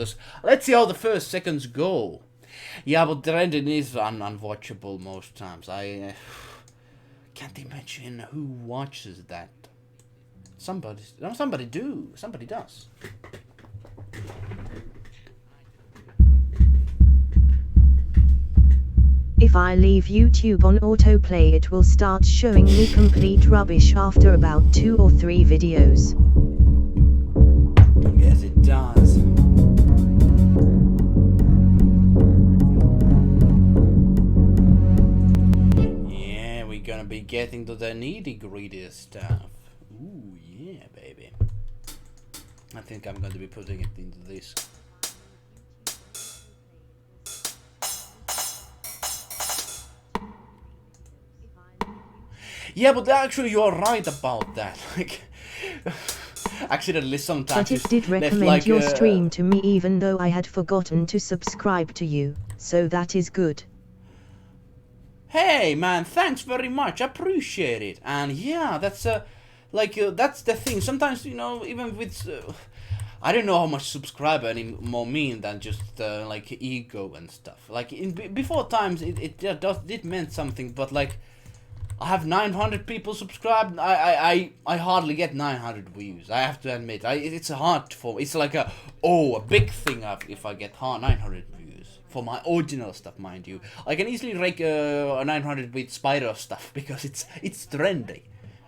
the first seconds go. Yeah, but the rendering is unwatchable most times. I can't imagine who watches that. Somebody does. If I leave YouTube on autoplay, it will start showing me complete rubbish after about 2 or 3 videos. Yes, it does. Yeah, we're gonna be getting to the nitty-gritty stuff. Ooh, yeah, baby. I think I'm going to be putting it into this. Yeah, but actually you're right about that. Like, accidentally sometimes. But it did recommend like, your stream to me even though I had forgotten to subscribe to you, so that is good. Hey man, thanks very much, I appreciate it. And yeah, that's that's the thing. Sometimes, you know, even with I don't know how much subscriber anymore mean than just like ego and stuff. Like before times it meant something, but like I have 900 people subscribed. I hardly get 900 views. I have to admit, it's hard for. It's like a big thing if I get 900 views for my original stuff, mind you. I can easily rank 900 with spider stuff because it's trendy.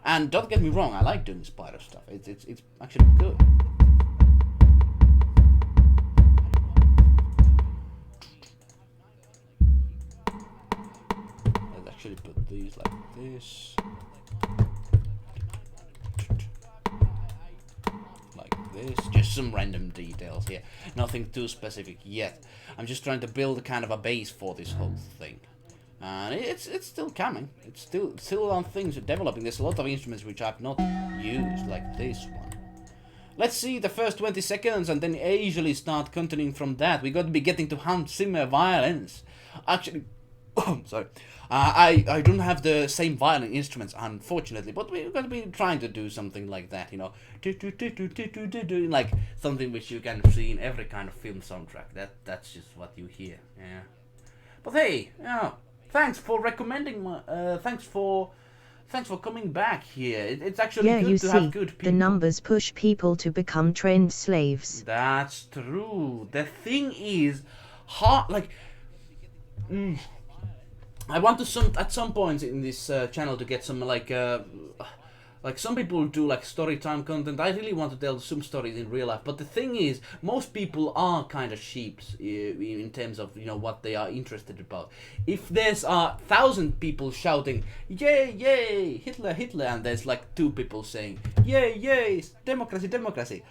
And don't get me wrong, I like doing spider stuff. It's actually good. Let's actually put these like this. Like this. Just some random details here. Nothing too specific yet. I'm just trying to build a kind of a base for this whole thing. And it's still coming. It's still on things developing. There's a lot of instruments which I've not used, like this one. Let's see the first 20 seconds and then easily start continuing from that. We got to be getting to Hans Zimmer violins. Actually, sorry. I don't have the same violin instruments, unfortunately, but we're going to be trying to do something like that, you know, like something which you can see in every kind of film soundtrack. That's just what you hear, yeah. But hey, yeah, thanks for recommending my. Thanks for coming back here. It's actually good to have good people. The numbers push people to become trend slaves. That's true. The thing is, hard like. I want to at some point in this channel to get some like some people do like story time content. I really want to tell some stories in real life, but the thing is, most people are kind of sheeps in terms of, you know, what they are interested about. If there's 1,000 people shouting "Yay, yay, Hitler, Hitler," and there's like 2 people saying "Yay, yay, democracy, democracy,"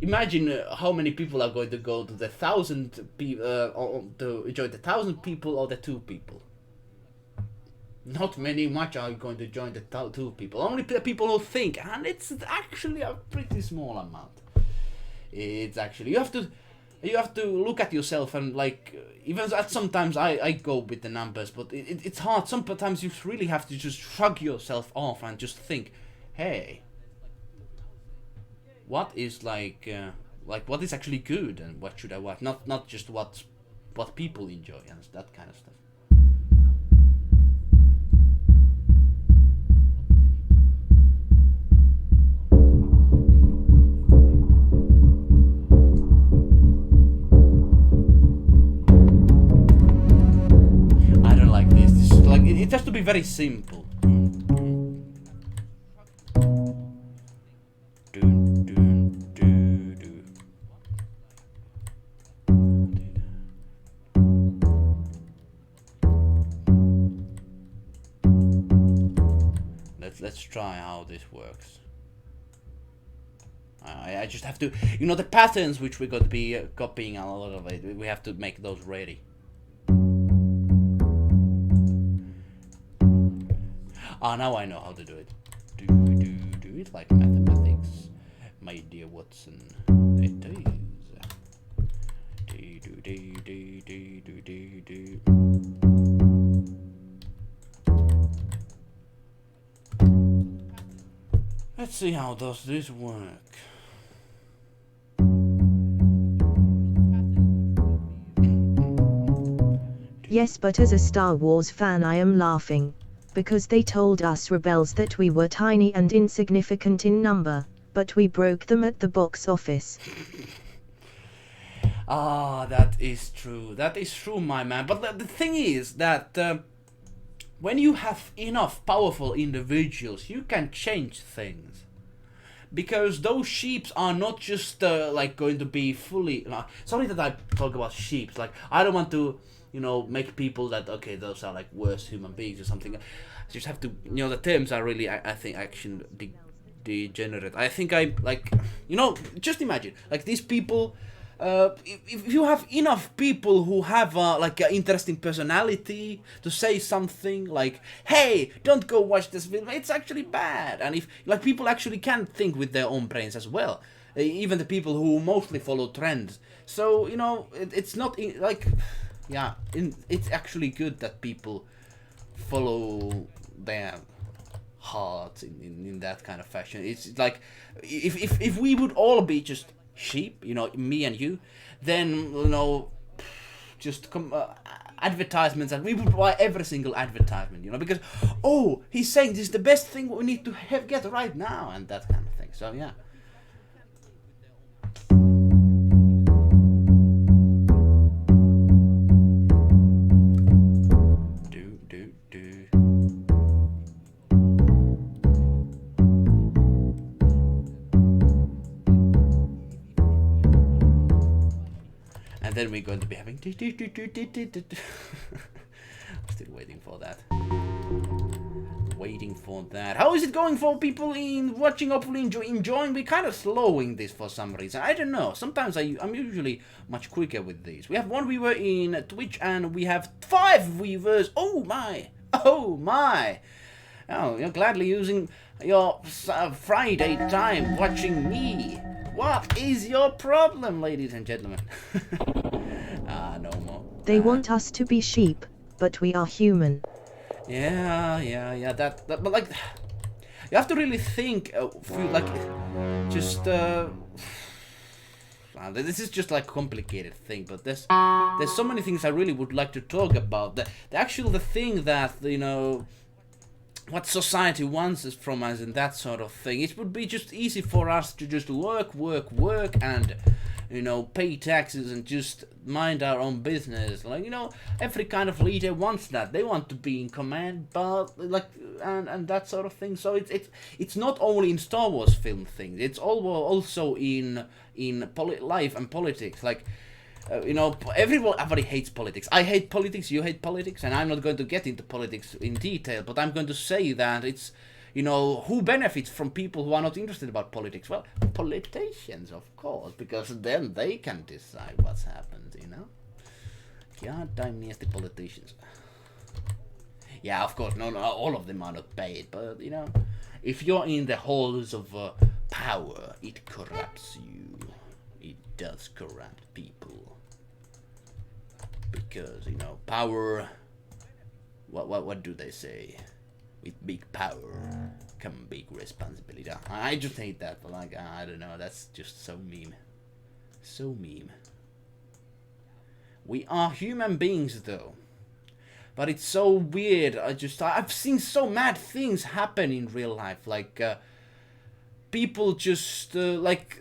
imagine how many people are going to go to the 1,000 people to join the 1,000 people or the 2 people. Not much are going to join the 2 people. Only the people who think, and it's actually a pretty small amount. It's actually you have to look at yourself and like even at sometimes I go with the numbers, but it's hard. Sometimes you really have to just shrug yourself off and just think, hey, what is like what is actually good and what should I watch? Not just what people enjoy and that kind of stuff. I don't like this. This is like it has to be very simple. Let's try how this works. I just have to, you know, the patterns which we're going to be copying a lot of it. We have to make those ready. Now I know how to do it. Do it like mathematics, my dear Watson. It is. Let's see how does this work. Yes, but as a Star Wars fan I am laughing. Because they told us rebels that we were tiny and insignificant in number, but we broke them at the box office. That is true. That is true, my man. But the thing is that when you have enough powerful individuals, you can change things. Because those sheeps are not just like going to be fully. Sorry that I talk about sheeps. Like I don't want to, you know, make people that okay, those are like worse human beings or something. I just have to, you know, the terms are really, I think, actually degenerate. I think I like, you know, just imagine like these people. If you have enough people who have like an interesting personality to say something like, "Hey, don't go watch this film. It's actually bad," and if like people actually can think with their own brains as well, even the people who mostly follow trends. So you know, it's not like, yeah, it's actually good that people follow their heart in that kind of fashion. It's like if we would all be just sheep, you know, me and you, then you know, just advertisements, and we would buy every single advertisement, you know, because oh, he's saying this is the best thing we need to get right now, and that kind of thing. So yeah. And then we're going to be having still waiting for that. Waiting for that. How is it going for people in watching? Hopefully enjoying. We're kind of slowing this for some reason. I don't know. Sometimes I'm usually much quicker with these. We have 1 viewer in Twitch and we have 5 viewers. Oh my! Oh my! Oh, you're gladly using your Friday time watching me. What is your problem, ladies and gentlemen? No more. They want us to be sheep, but we are human. Yeah. But like, you have to really think. Like, just. This is just like a complicated thing, but there's so many things I really would like to talk about. The thing that, you know, what society wants us from us and that sort of thing. It would be just easy for us to just work and, you know, pay taxes and just mind our own business. Like, you know, every kind of leader wants that. They want to be in command, but like, and that sort of thing. So it's not only in Star Wars film things. It's also in life and politics. Like, you know, everybody hates politics. I hate politics, you hate politics, and I'm not going to get into politics in detail, but I'm going to say that it's, you know, who benefits from people who are not interested about politics? Well, politicians, of course, because then they can decide what's happened, you know? Goddamn nasty politicians. Yeah, of course, no, all of them are not paid, but, you know, if you're in the halls of power, it corrupts you. It does corrupt people. Because, you know, power, what do they say? With big power come big responsibility. I just hate that, but like, I don't know, that's just so meme. So meme. We are human beings though. But it's so weird. I've seen so mad things happen in real life. Like, people just, like...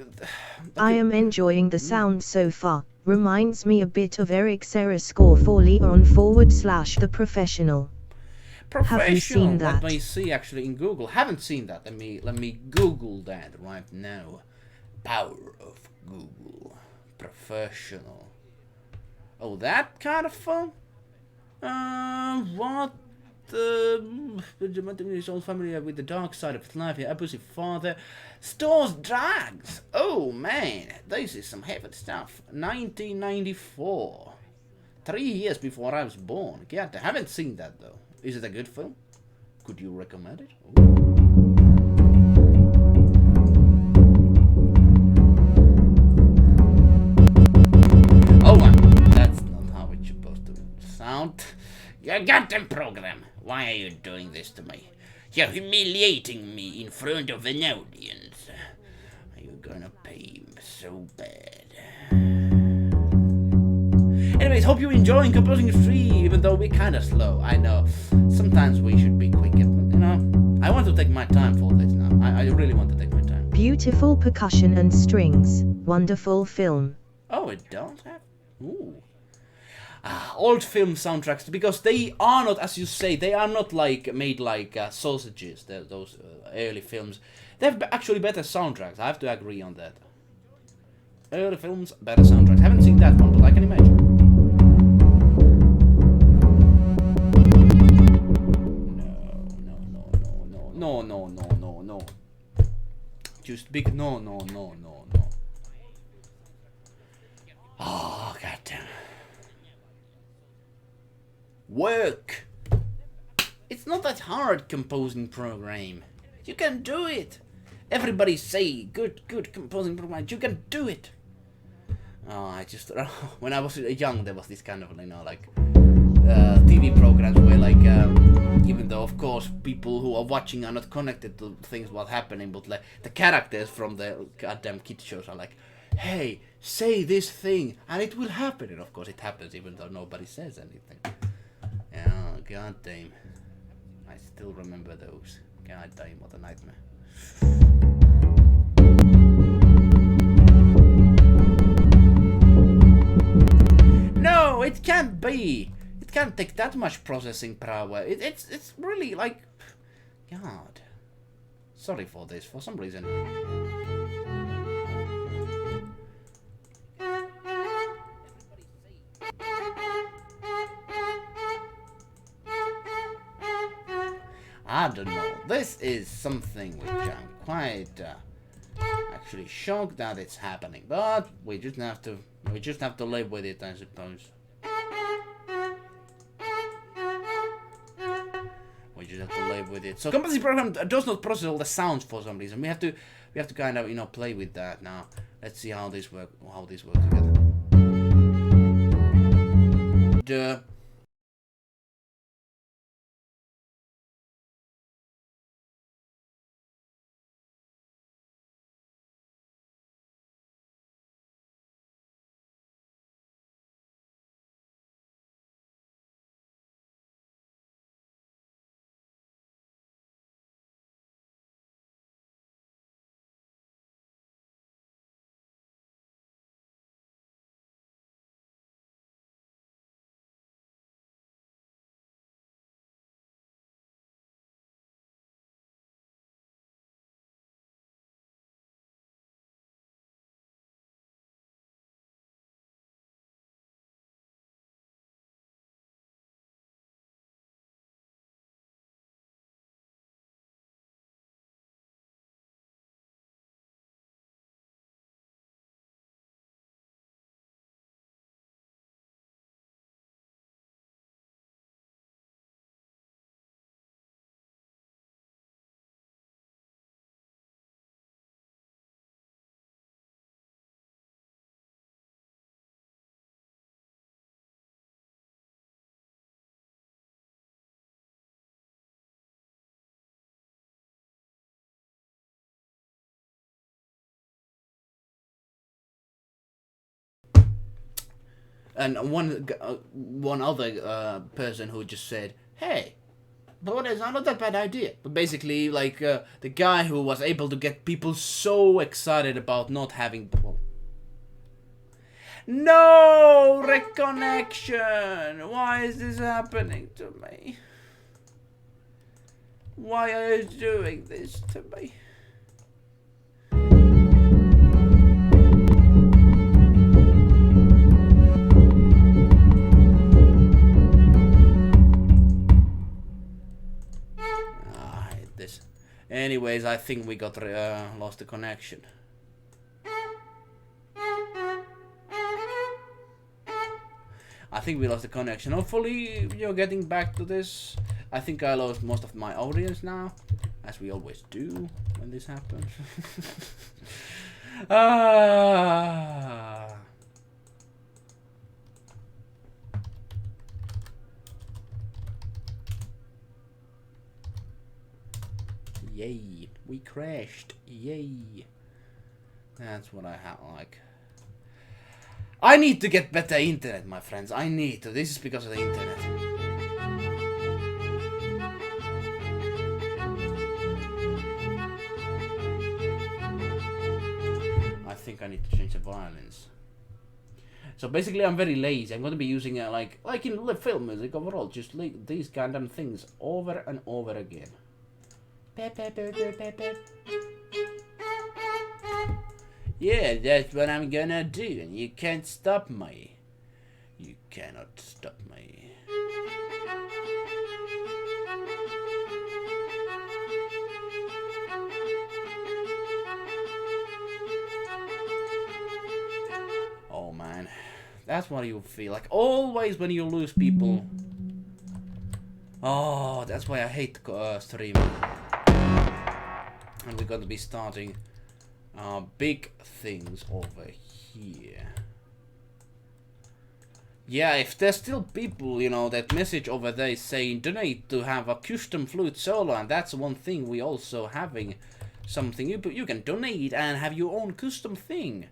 I am enjoying the sound so far. Reminds me a bit of Eric's error score for Leon / The Professional. Professional. Have you seen that? Let me see actually in Google. Haven't seen that. Let me Google that right now. Power of Google. Professional. Oh, that kind of fun? What? His own family with the dark side of his life. His abusive father stores drugs. Oh man, this is some heavy stuff. 1994. 3 years before I was born. Yeah, I haven't seen that though. Is it a good film? Could you recommend it? Ooh. That's not how it's supposed to sound. You goddamn program. Why are you doing this to me? You're humiliating me in front of an audience. Are you gonna pay so bad? Anyways, hope you're enjoying composing the stream, even though we're kinda slow. I know. Sometimes we should be quicker, but you know, I want to take my time for this now. I really want to take my time. Beautiful percussion and strings. Wonderful film. Oh, it does have? Ooh. Old film soundtracks, because they are not, as you say, they are not like made like sausages. Those early films, they have actually better soundtracks. I have to agree on that. Early films, better soundtracks. Haven't seen that one, but I can imagine. No. next big... No. Oh, goddamn. Work! It's not that hard, composing program. You can do it! Everybody say, good composing program, you can do it! Oh, I just... when I was young, there was this kind of, you know, like... TV programs where, like, even though, of course, people who are watching are not connected to things what's happening, but, like, the characters from the goddamn kid shows are like, hey, say this thing, and it will happen. And, of course, it happens even though nobody says anything. Oh, goddamn. I still remember those. Goddamn, what a nightmare. No, it can't be. It can't take that much processing power. It's really like... God. Sorry for this, for some reason. I don't know. This is something which I'm quite actually shocked that it's happening, but we just have to live with it, I suppose. We just have to live with it. So composing program does not process all the sounds for some reason. We have to kind of, you know, play with that now. Let's see how this works together. Duh. And one other person who just said, hey, but it's not a bad idea. But basically, like, the guy who was able to get people so excited about not having... No! Reconnection! Why is this happening to me? Why are you doing this to me? Anyways, I think we got lost the connection. I think we lost the connection. Hopefully you're getting back to this. I think I lost most of my audience now, as we always do when this happens. Yay, we crashed. Yay. That's what I like. I need to get better internet, my friends. I need to. This is because of the internet. I think I need to change the violins. So basically I'm very lazy. I'm going to be using like in film music overall, just like these kind of things over and over again. Yeah, that's what I'm gonna do, and you can't stop me. You cannot stop me. That's what you feel like. Always when you lose people. Oh, that's why I hate streaming. And we're going to be starting big things over here. Yeah, if there's still people, you know, that message over there is saying donate to have a custom flute solo, and that's one thing we also having something you can donate and have your own custom thing.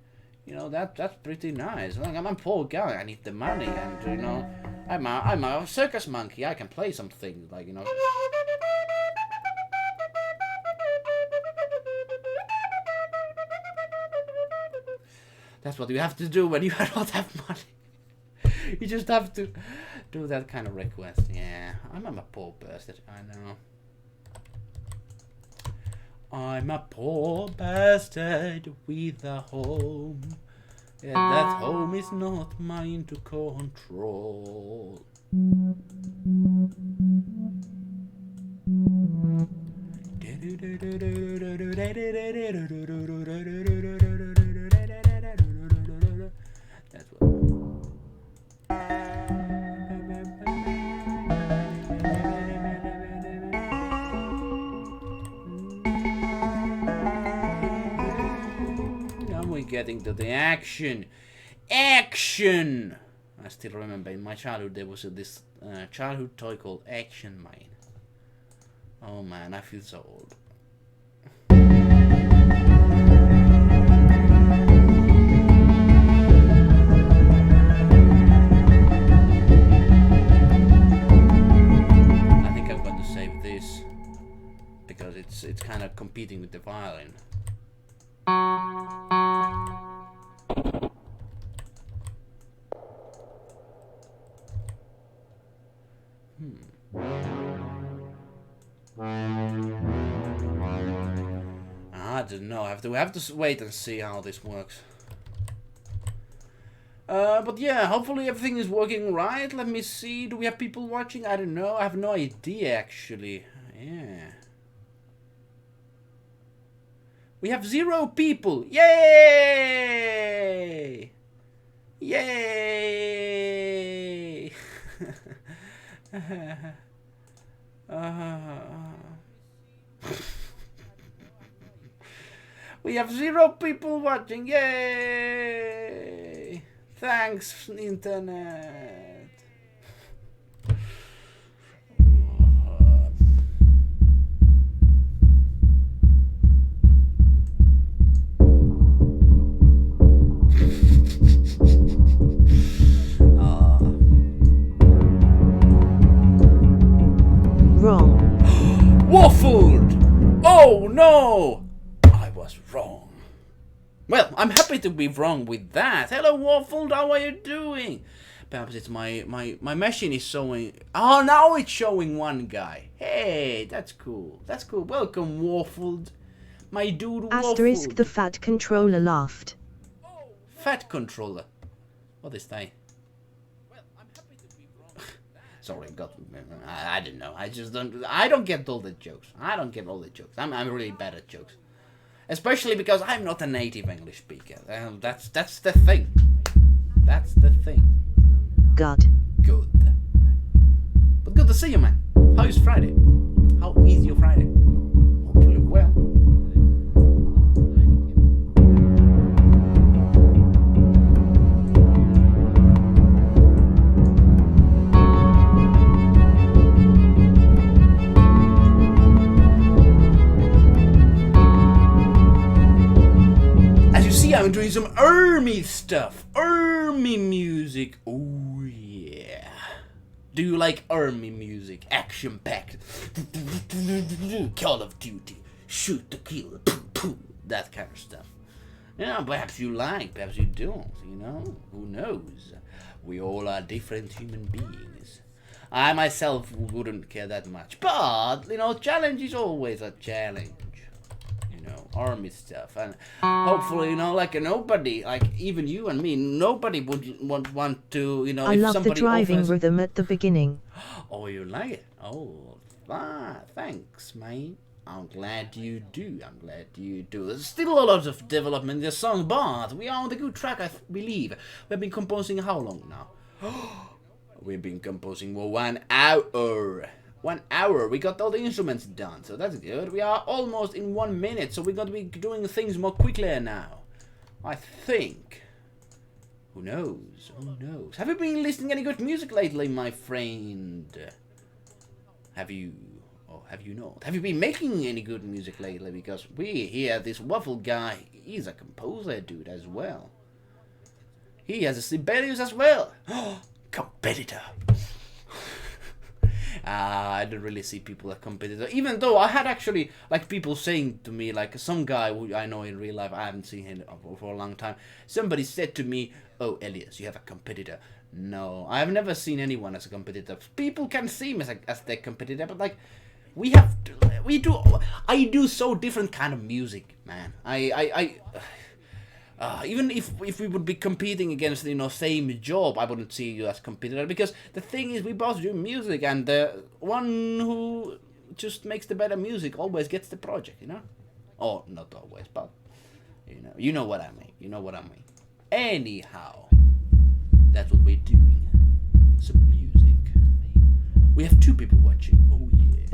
You know, that's pretty nice. Like, I'm a poor guy, I need the money, and you know, I'm a circus monkey, I can play something like, you know. That's what you have to do when you don't have money. You just have to do that kind of request. Yeah, I'm a poor bastard, I know. I'm a poor bastard with a home. And that home is not mine to control. That's what. Getting to the action. Action! I still remember in my childhood there was this childhood toy called Action Mine. Oh man, I feel so old. I think I'm going to save this because it's kind of competing with the violin. I don't know. I have to wait and see how this works. But yeah, hopefully everything is working right. Let me see. Do we have people watching? I don't know. I have no idea actually. Yeah. We have 0 people. Yay! Yay! We have 0 people watching. Yay! Thanks, internet. Wrong. Waffled! Oh no! I was wrong. Well, I'm happy to be wrong with that. Hello, Waffled, how are you doing? Perhaps it's my machine is showing... Oh, now it's showing one guy. Hey, that's cool. That's cool. Welcome, Waffled. My dude, Waffled. Asterisk the fat controller laughed. Fat controller. What is that? Sorry, I don't know. I don't get all the jokes. I don't get all the jokes. I'm really bad at jokes. Especially because I'm not a native English speaker. That's the thing. That's the thing. God. Good. But good to see you, man. How is Friday? How is your Friday? Hopefully well. I'm doing some army stuff. Army music. Oh yeah. Do you like army music? Action packed. Call of Duty. Shoot to kill. That kind of stuff. Yeah, perhaps you like, perhaps you don't, you know? Who knows? We all are different human beings. I myself wouldn't care that much. But, you know, challenge is always a challenge. Army stuff, and hopefully, you know, like nobody, like even you and me, nobody would want to, you know. I love the driving rhythm at the beginning. Oh, you like it? Oh, thanks, mate. I'm glad you do. I'm glad you do. There's still a lot of development in the song, but we are on the good track, I believe. We've been composing how long now? We've been composing for 1 hour. 1 hour. We got all the instruments done, so that's good. We are almost in 1 minute, so we're going to be doing things more quickly now. I think. Who knows? Who knows? Have you been listening to any good music lately, my friend? Have you? Or have you not? Have you been making any good music lately? Because we here, this waffle guy, he's a composer dude as well. He has a sibelius as well. Competitor. I don't really see people as competitor. Even though I had actually like people saying to me, like some guy who I know in real life, I haven't seen him for a long time. Somebody said to me, "Oh, Elias, you have a competitor." No, I have never seen anyone as a competitor. People can see me as their competitor, but like I do so different kind of music, man. Even if we would be competing against, you know, same job, I wouldn't see you as competitor, because the thing is we both do music, and the one who just makes the better music always gets the project, you know? Or not always, but you know what I mean. You know what I mean. Anyhow, that's what we're doing. Some music. We have 2 people watching. Oh yeah.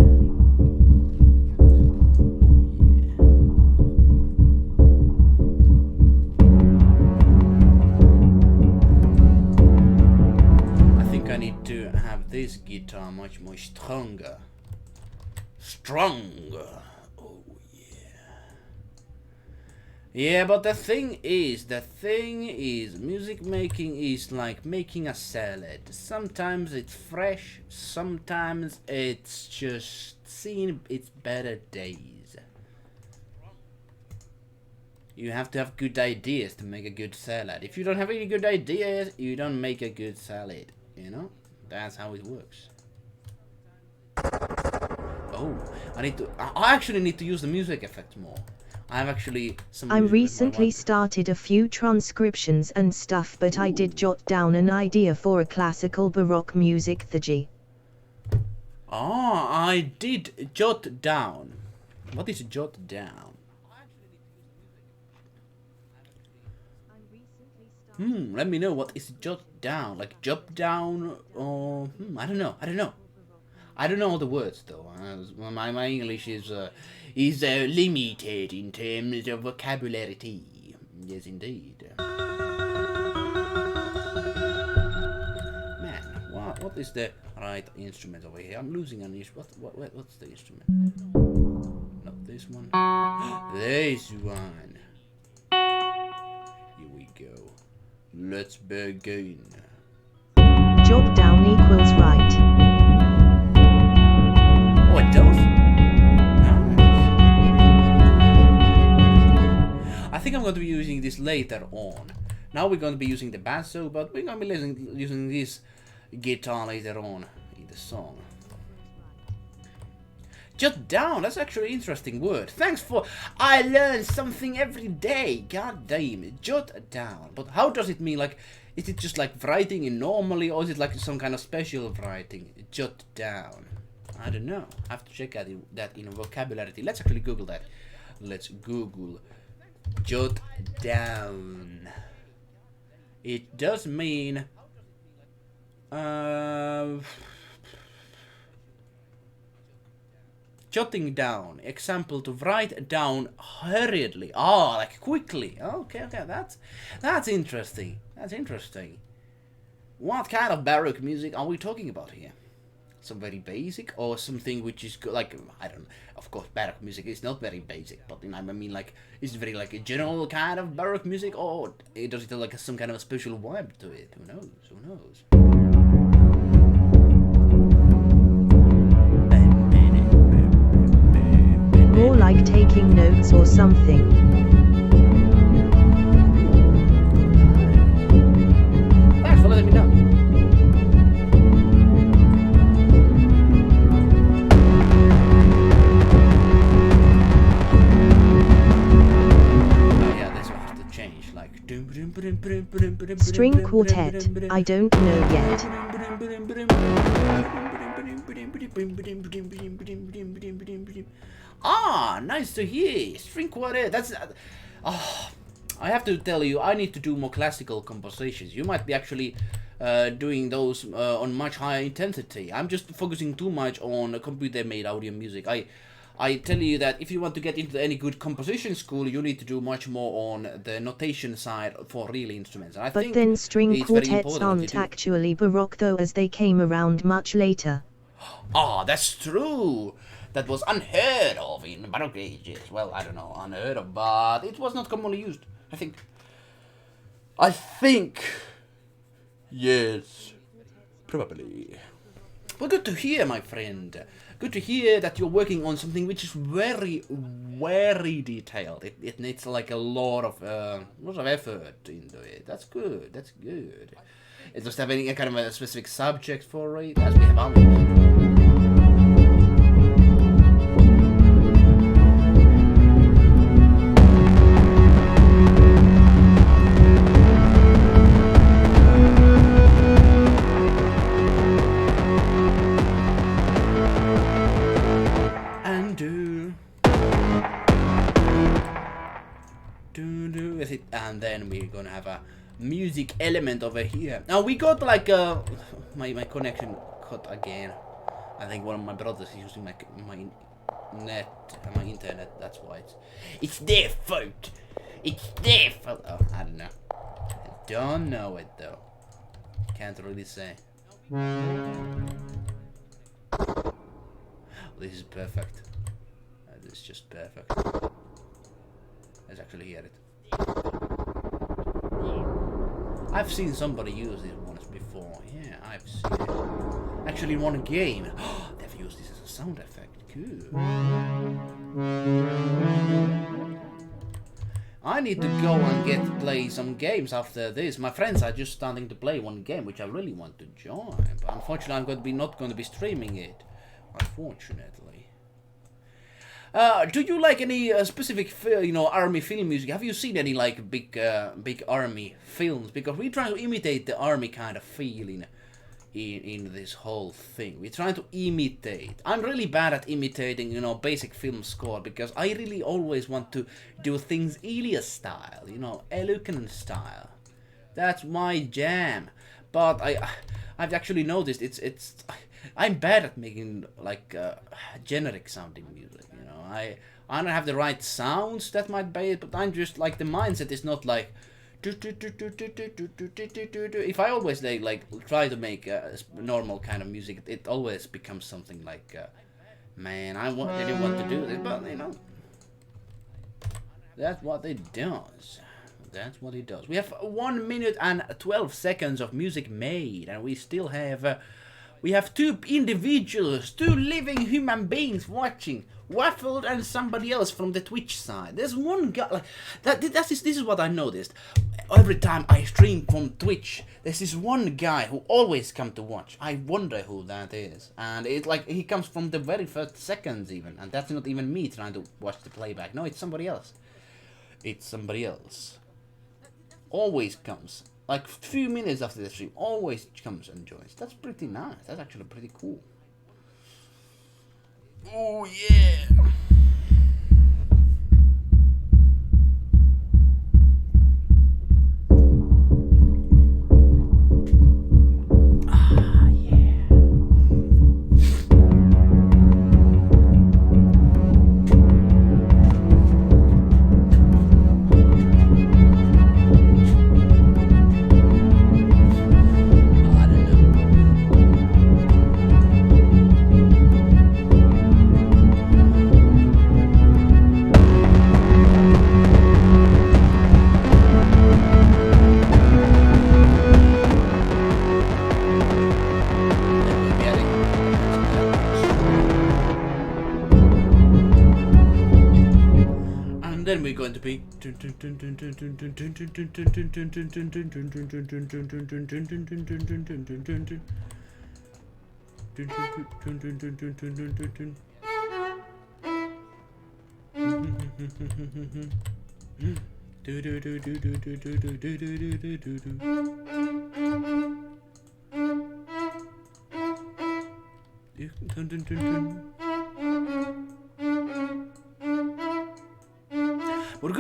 I need to have this guitar much more stronger. Oh yeah. Yeah, but the thing is, music making is like making a salad. Sometimes it's fresh, sometimes it's just seen its better days. You have to have good ideas to make a good salad. If you don't have any good ideas, you don't make a good salad. You know, that's how it works. Oh, I actually need to use the music effect more. I have actually some. I recently started a few transcriptions and stuff, but I did jot down an idea for a classical Baroque music thegy. Ah, I did jot down. What is jot down? Let me know what is jot down, like jot down, or I don't know. I don't know all the words though. My English is limited in terms of vocabulary. Yes, indeed. Man, what is the right instrument over here? I'm losing an instrument. What's the instrument? Not this one. This one. Here we go. Let's begin. Job down equals right. Oh, it does? Nice. I think I'm going to be using this later on. Now we're going to be using the basso, but we're going to be using this guitar later on in the song. Jot down, that's actually an interesting word. Thanks for... I learn something every day. God damn it. Jot down. But how does it mean? Like, is it just like writing in normally, or is it like some kind of special writing? Jot down. I don't know. I have to check that in vocabulary. Let's actually Google that. Let's Google jot down. It does mean... jotting down. Example, to write down hurriedly. Oh, like quickly. Okay, that's interesting. That's interesting. What kind of Baroque music are we talking about here? Some very basic, or something which is like, I don't know. Of course, Baroque music is not very basic, but I mean, like, is it very like a general kind of Baroque music, or does it have like some kind of a special vibe to it? Who knows? Who knows? More like taking notes or something. Thanks for letting me know. Oh yeah, this one has to change, like... String quartet, I don't know yet. Ah, nice to hear. String quartet. That's. I have to tell you, I need to do more classical compositions. You might be actually doing those on much higher intensity. I'm just focusing too much on computer-made audio music. I tell you that if you want to get into any good composition school, you need to do much more on the notation side for real instruments. And I But think then string it's very quartets important aren't actually baroque though, as they came around much later. Ah, that's true. That was unheard of in Baroque ages. Well, I don't know, unheard of, but it was not commonly used. I think. Yes. Probably. Well, good to hear, my friend. Good to hear that you're working on something which is very, very detailed. It needs like a lot of effort into it. That's good. That's good. It does have any kind of a specific subject for it, as we have others. And then we're gonna have a music element over here. Now we got like my connection cut again. I think one of my brothers is using my internet. That's why it's their fault. It's their fault. Oh, I don't know. I don't know it though. Can't really say. This is perfect. This is just perfect. Let's actually hear it. I've seen somebody use this once before. Yeah, I've seen it. Actually, in one game. They've used this as a sound effect. Good. I need to go and play some games after this. My friends are just starting to play one game, which I really want to join. But unfortunately, I'm not going to be streaming it. Unfortunately. Do you like any specific, army film music? Have you seen any like big army films? Because we try to imitate the army kind of feeling in this whole thing. We're trying to imitate. I'm really bad at imitating, basic film score because I really always want to do things Elias style, eluukkanen style. That's my jam. But I've actually noticed I'm bad at making like generic sounding music. I don't have the right sounds that might be it, but I'm just like the mindset is not like. If I always like try to make normal kind of music, it always becomes something like, man, didn't want to do this, but that's what it does. That's what it does. We have 1 minute and 12 seconds of music made, and we still have. We have two individuals, two living human beings watching. Waffled and somebody else from the Twitch side. There's one guy like this is what I noticed. Every time I stream from Twitch, there's this one guy who always comes to watch. I wonder who that is. And it's like he comes from the very first seconds even. And that's not even me trying to watch the playback. No, it's somebody else. It's somebody else. Always comes. Like a few minutes after the stream, always comes and joins. That's pretty nice. That's actually pretty cool. Oh yeah! Ah yeah! Then we're going to be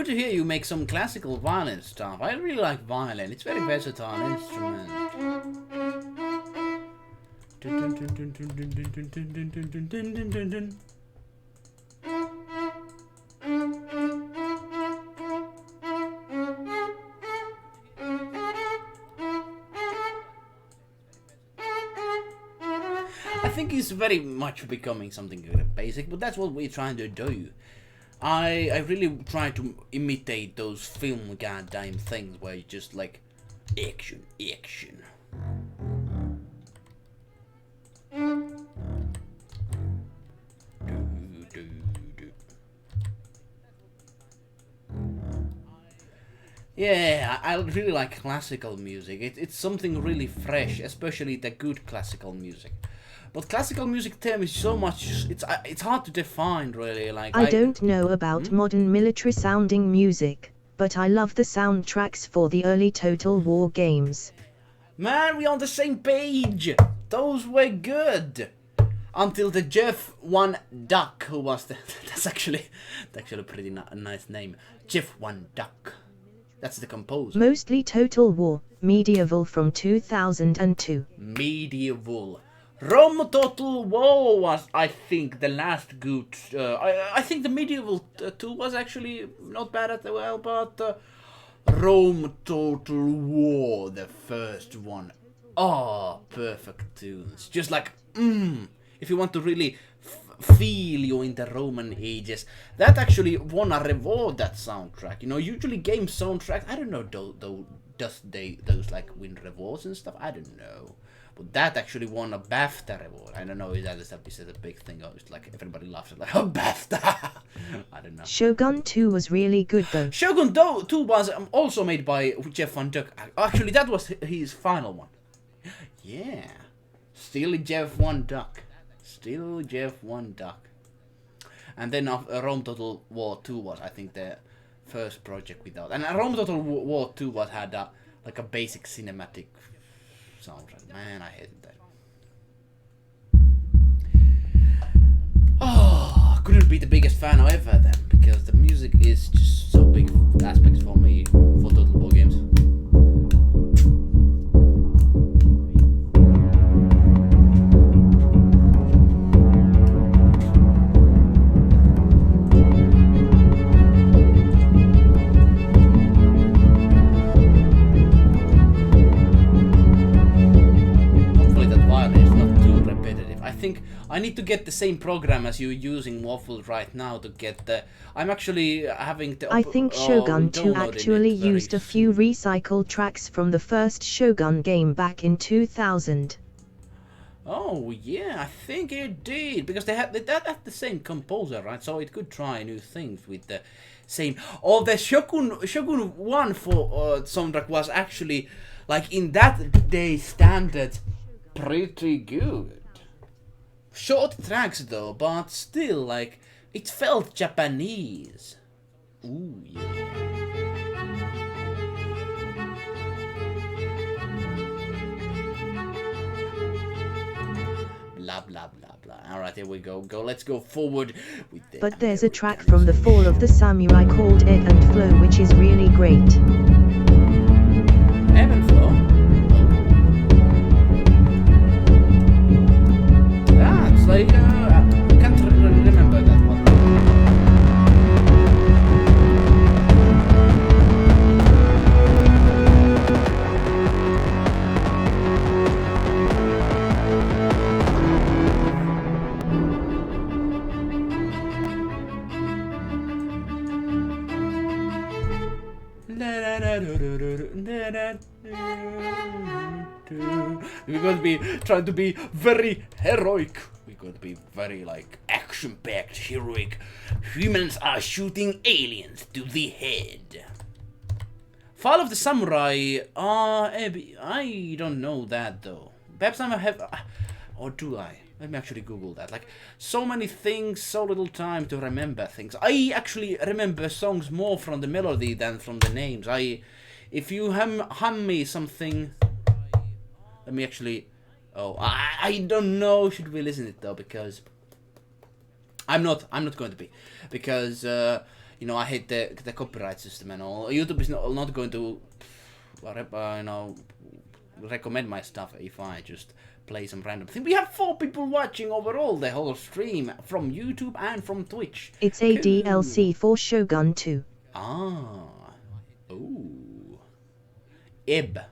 good to hear you make some classical violin stuff. I really like violin. It's very versatile instrument. I think it's very much becoming something very basic, but that's what we're trying to do. I really try to imitate those film goddamn things where you just like action, action. Yeah, I really like classical music. It's something really fresh, especially the good classical music. But classical music term is so much. It's hard to define, really. Like I don't know about modern military-sounding music, but I love the soundtracks for the early Total War games. Man, we're on the same page. Those were good. Until the Jeff One Duck, who was the that's actually a pretty nice name. Jeff One Duck. That's the composer. Mostly Total War, medieval from 2002. Medieval. Rome Total War was, I think, the last good. I think the Medieval 2 was actually not bad as well, but Rome Total War, the first one. Oh, perfect tunes. Just like, if you want to really feel you in the Roman ages. That actually won a reward, that soundtrack. You know, usually game soundtracks, I don't know, those like win rewards and stuff? I don't know. But that actually won a BAFTA reward. I don't know if that is a big thing, or it's like everybody loves it, like, oh, BAFTA! I don't know. Shogun 2 was really good though. Shogun 2 was also made by Jeff Van Dyke. Actually, that was his final one. Yeah. Still Jeff Van Dyke. Still Jeff Van Dyke. And then Rome Total War 2 was, I think, the first project without. And Rome Total War 2 was had like a basic cinematic soundtrack. Man, I hated that. Oh, couldn't be the biggest fan ever then, because the music is just so big aspects for me for Total War games. I need to get the same program as you're using, Waffle, right now to get the... I'm actually having the... I think Shogun 2 actually used a few recycled tracks from the first Shogun game back in 2000. Oh, yeah, I think it did, because they had the same composer, right? So it could try new things with the same... Oh, the Shogun 1 for soundtrack was actually, like, in that day standard, pretty good. Short tracks though, but still, like, it felt Japanese. Ooh, yeah. Blah, blah, blah, blah. Alright, here we go. Let's go forward with the... But there's a track from The Fall of the Samurai called Ebb and Flow, which is really great. Ebb and Flow? Like, I can't really remember that one. We're going to be trying to be very heroic. We're going to be very, like, action-packed, heroic. Humans are shooting aliens to the head. Fall of the Samurai. I don't know that though. Perhaps I have, or do I? Let me actually Google that. Like, so many things, so little time to remember things. I actually remember songs more from the melody than from the names. If you hum me something, let me actually. Oh, I don't know. Should we listen it though? Because I'm not going to be, because you know, I hate the copyright system and all. YouTube is not going to, you know, recommend my stuff if I just play some random thing. We have 4 people watching overall the whole stream from YouTube and from Twitch. It's a DLC for Shogun 2. Ah. Ooh. Ebb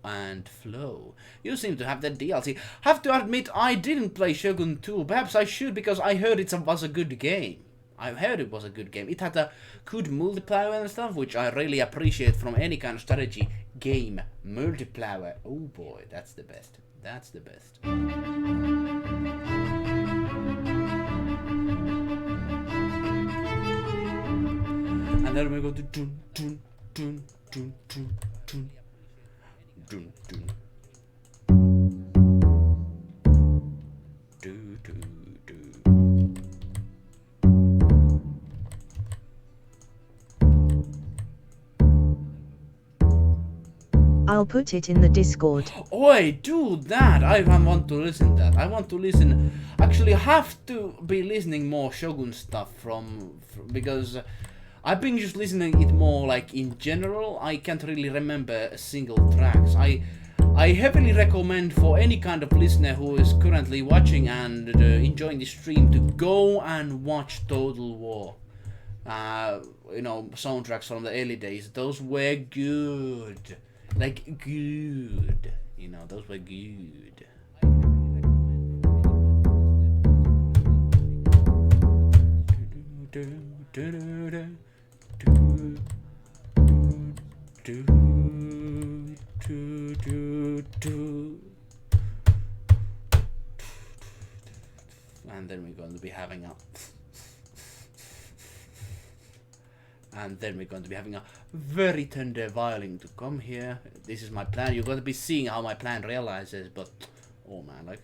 and Flow. You seem to have the DLC. Have to admit, I didn't play Shogun 2. Perhaps I should, because I heard it was a good game. I heard it was a good game. It had a good multiplayer and stuff, which I really appreciate from any kind of strategy game. Multiplayer. Oh boy, that's the best. That's the best. And then we go to dun dun dun dun dun dun dun dun. Do do do. I'll put it in the Discord. Oi, do that! I want to listen to that. I want to listen. Actually, I have to be listening more Shogun stuff from because I've been just listening it more like in general. I can't really remember single tracks. I heavily recommend for any kind of listener who is currently watching and enjoying the stream to go and watch Total War. You know, soundtracks from the early days. Those were good. Like, good. You know, those were good. And then we're going to be having a... And then we're going to be having a very tender violin to come here. This is my plan. You're going to be seeing how my plan realizes, but oh man, like.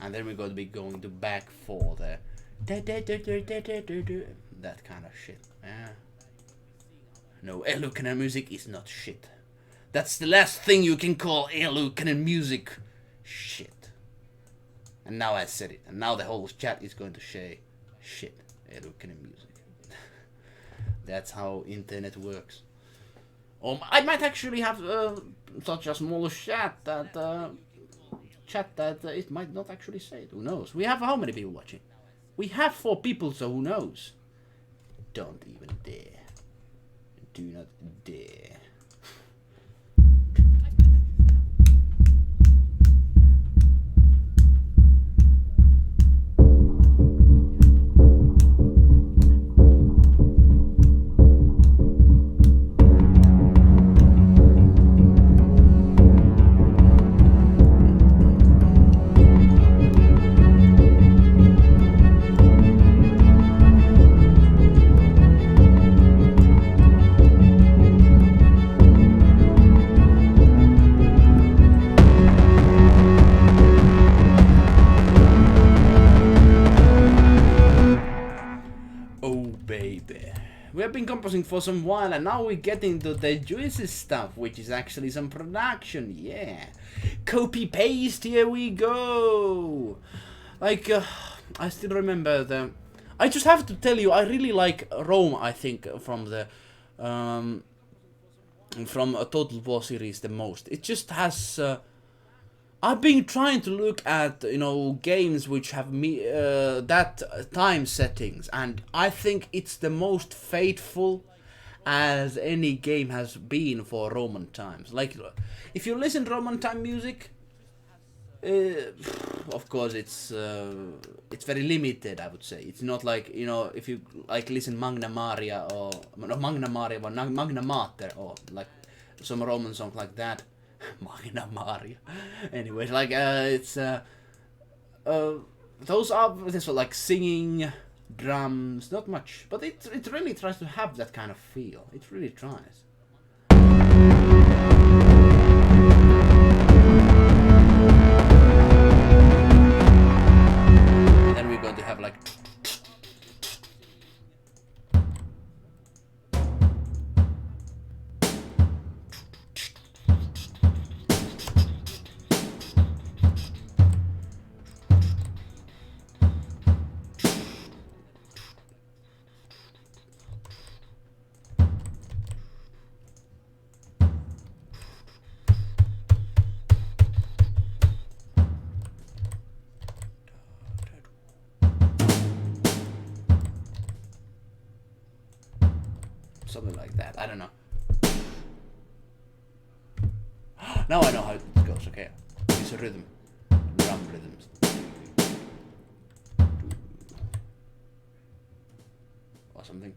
And then we're going to be going to back for the that kind of shit. Yeah. No, eluukkanen music is not shit. That's the last thing you can call eluukkanen music. Shit. And now I said it, and now the whole chat is going to say, shit, eluukkanen music. That's how internet works. I might actually have such a small chat that it might not actually say it. Who knows? We have how many people watching? We have 4 people, so who knows? Don't even dare. Do not dare. Been composing for some while, and now we get into the juicy stuff, which is actually some production. Yeah, copy paste, here we go. Like I still remember I just have to tell you, I really like Rome. I think from the from a Total War series the most. It just has I've been trying to look at, you know, games which have that time settings, and I think it's the most faithful as any game has been for Roman times. Like, if you listen to Roman time music, of course it's very limited, I would say. It's not like, you know, if you like listen Magna Maria or not Magna Maria, but Magna Mater or like some Roman song like that. Magna Maria. Anyways, like it's those are this like singing, drums, not much, but it really tries to have that kind of feel. It really tries. And then we're going to have like. something like that. I don't know. Now I know how it goes. Okay, it's a rhythm, drum rhythms. Or something.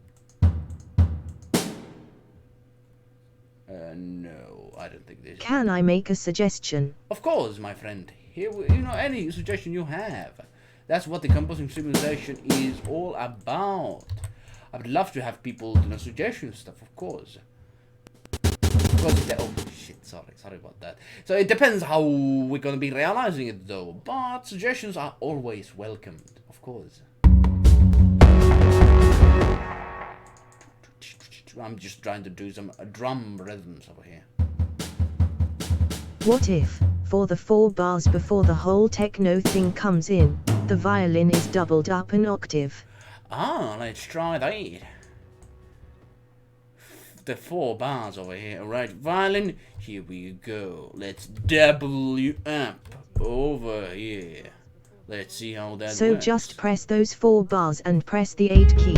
No, I don't think this. Can I make a suggestion? Of course, my friend. Here, you know, any suggestion you have. That's what the composing civilization is all about. I would love to have people, you know, suggestion stuff, of course. Oh shit! Sorry about that. So it depends how we're gonna be realizing it, though. But suggestions are always welcomed, of course. I'm just trying to do some drum rhythms over here. What if, for the 4 bars before the whole techno thing comes in, the violin is doubled up an octave? Ah, let's try that. The 4 bars over here, right? Violin, here we go. Let's double you up over here. Let's see how that works. So just press those 4 bars and press the 8 key.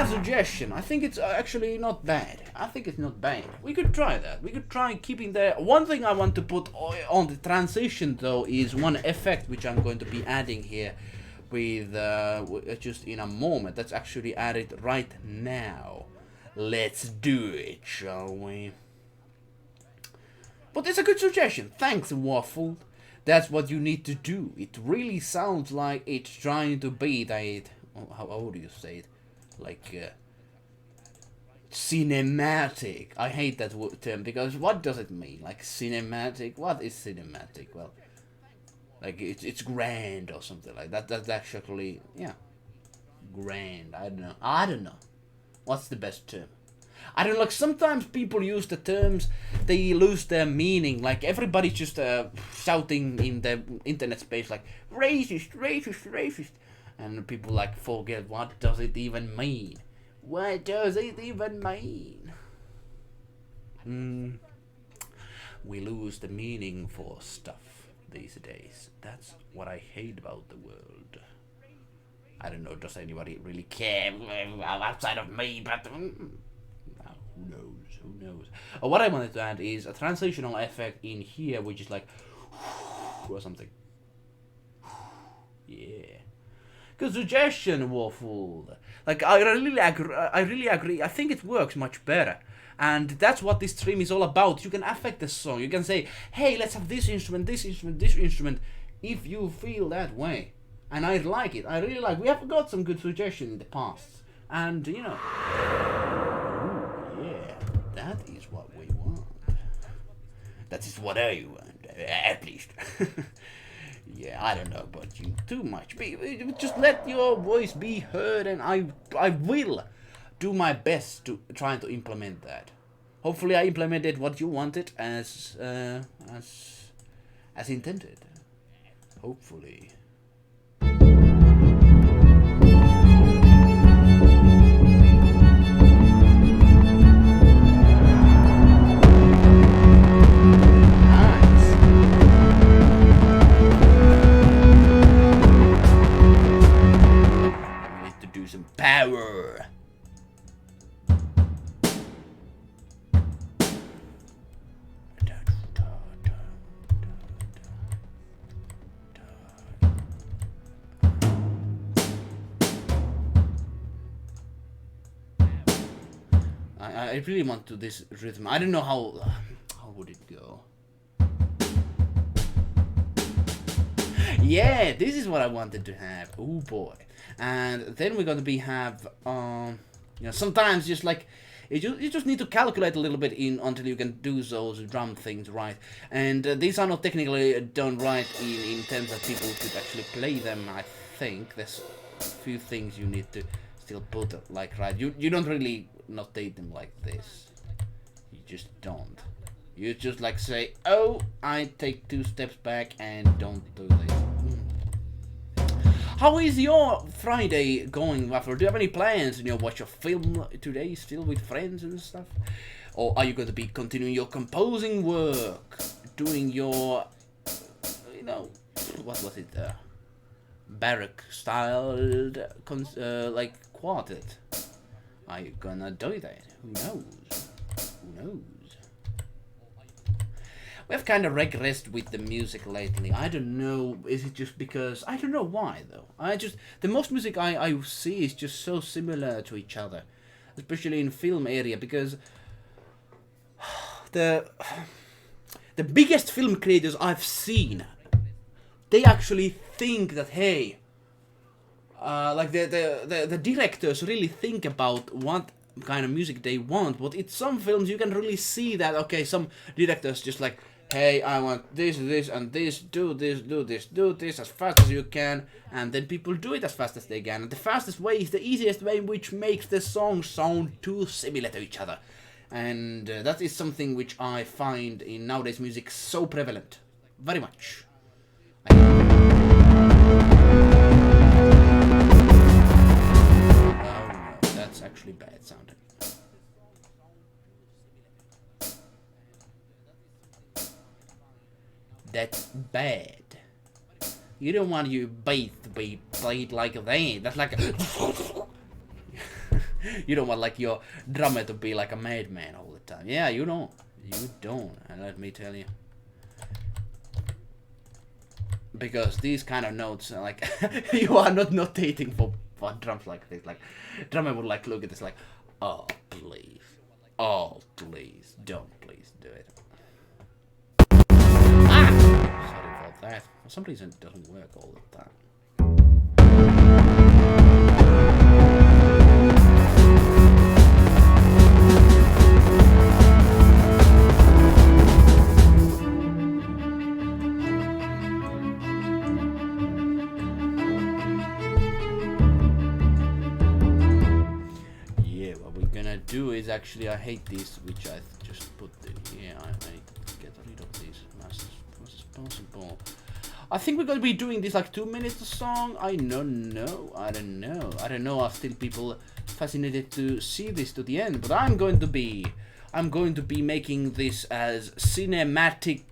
Suggestion. I think it's actually not bad. I think it's not bad. We could try that. We could try keeping the... One thing I want to put on the transition, though, is one effect which I'm going to be adding here with just in a moment. That's actually added right now. Let's do it, shall we? But it's a good suggestion. Thanks, Waffle. That's what you need to do. It really sounds like it's trying to be that... How would you say it? Like cinematic. I hate that term because what does it mean? Like cinematic? What is cinematic? Well, like it's grand or something like that. That's actually, yeah, grand. I don't know. What's the best term? I don't know. Like sometimes people use the terms, they lose their meaning. Like everybody's just shouting in the internet space like racist, racist, racist. And people like forget what does it even mean? What does it even mean? We lose the meaning for stuff these days. That's what I hate about the world. I don't know, does anybody really care outside of me? But who knows? Who knows? What I wanted to add is a transitional effect in here, which is like or something. Yeah. Good suggestion, Waffle. Like I really agree. I think it works much better. And that's what this stream is all about. You can affect the song. You can say, hey, let's have this instrument, this instrument, this instrument, if you feel that way. And I like it. I really like it. We have got some good suggestions in the past. And, you know, ooh, yeah, that is what we want. That is what I want, at least. Yeah, I don't know about you too much. Just let your voice be heard, and I will do my best to try to implement that. Hopefully, I implemented what you wanted as intended. Hopefully. Power. I really want to this rhythm. I don't know how would it go. Yeah, this is what I wanted to have. Oh boy. And then we're going to have you know, sometimes just like you just need to calculate a little bit until you can do those drum things right. And these are not technically done right in terms that people could actually play them. I think there's a few things you need to still put like right. You don't really notate them like this. You just don't. You just like say, oh, I take 2 steps back and don't do this. How is your Friday going, Waffle? Do you have any plans? You know, watch a film today still with friends and stuff? Or are you going to be continuing your composing work? Doing your what was it? Baroque styled like quartet. Are you gonna do that? Who knows? Who knows? We have kind of regressed with the music lately. I don't know. Is it just because I don't know why though? The most music I see is just so similar to each other, especially in film area, because the biggest film creators I've seen, they actually think that hey, like the directors really think about what kind of music they want. But in some films you can really see that okay, some directors just like hey, I want this, this, and this, do this, do this, do this as fast as you can, and then people do it as fast as they can. And the fastest way is the easiest way, which makes the song sound too similar to each other. And that is something which I find in nowadays music so prevalent. Very much. Oh no, that's actually bad sounding. That's bad. You don't want your bass to be played like that. That's like a you don't want like your drummer to be like a madman all the time. Yeah, you don't. You don't. And let me tell you. Because these kind of notes are like you are not notating for drums like this. Like drummer would like look at this like, oh please. Oh please. Don't please do it. Sorry about that. For some reason it doesn't work all the time. Yeah, what we're gonna do is actually, I hate this, which I just put here. I need to get rid of this as much as possible. I think we're gonna be doing this like 2 minutes a song. I don't know. I don't know. Are still people fascinated to see this to the end? But I'm going to be making this as cinematic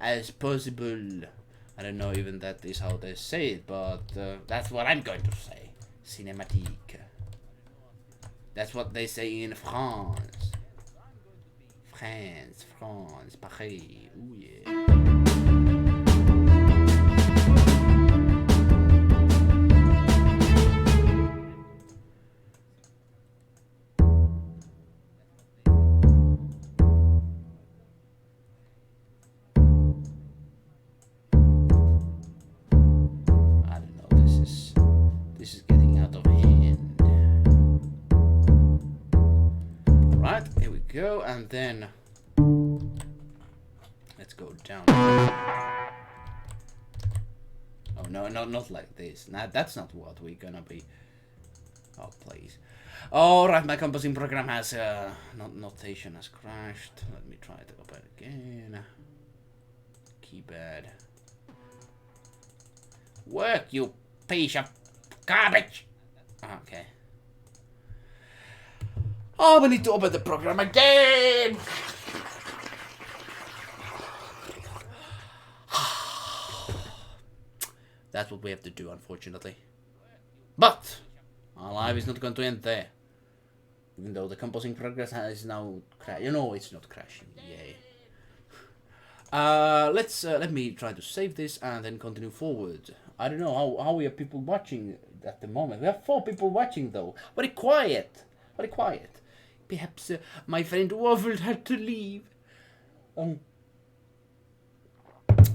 as possible. I don't know even that is how they say it, but that's what I'm going to say. Cinematique. That's what they say in France. France, Paris. Ooh yeah. This is getting out of hand. Right, here we go, and then let's go down. Oh no, not like this. Nah, that's not what we're gonna be. Oh please. Alright, my composing program has notation has crashed. Let me try to open it again. Keypad. Work, you piece of garbage! Okay. Oh, we need to open the program again! That's what we have to do, unfortunately. But our life is not going to end there. Even though the composing progress is now you know it's not crashing. Yay. Let me try to save this and then continue forward. I don't know how we have people watching at the moment. We have 4 people watching though. Very quiet. Very quiet. Perhaps my friend Waffle had to leave.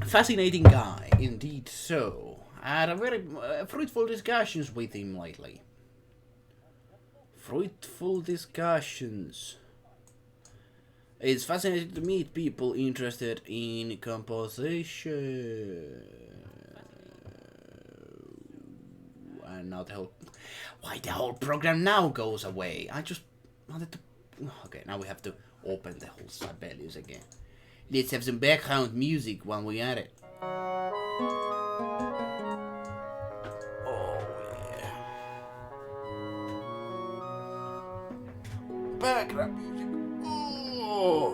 Fascinating guy, indeed so. I had a very fruitful discussions with him lately. Fruitful discussions. It's fascinating to meet people interested in composition. And now why the whole program now goes away? I just wanted to... Okay, now we have to open the whole sibelius again. Let's have some background music while we're at it. Oh yeah. Background music. Oh.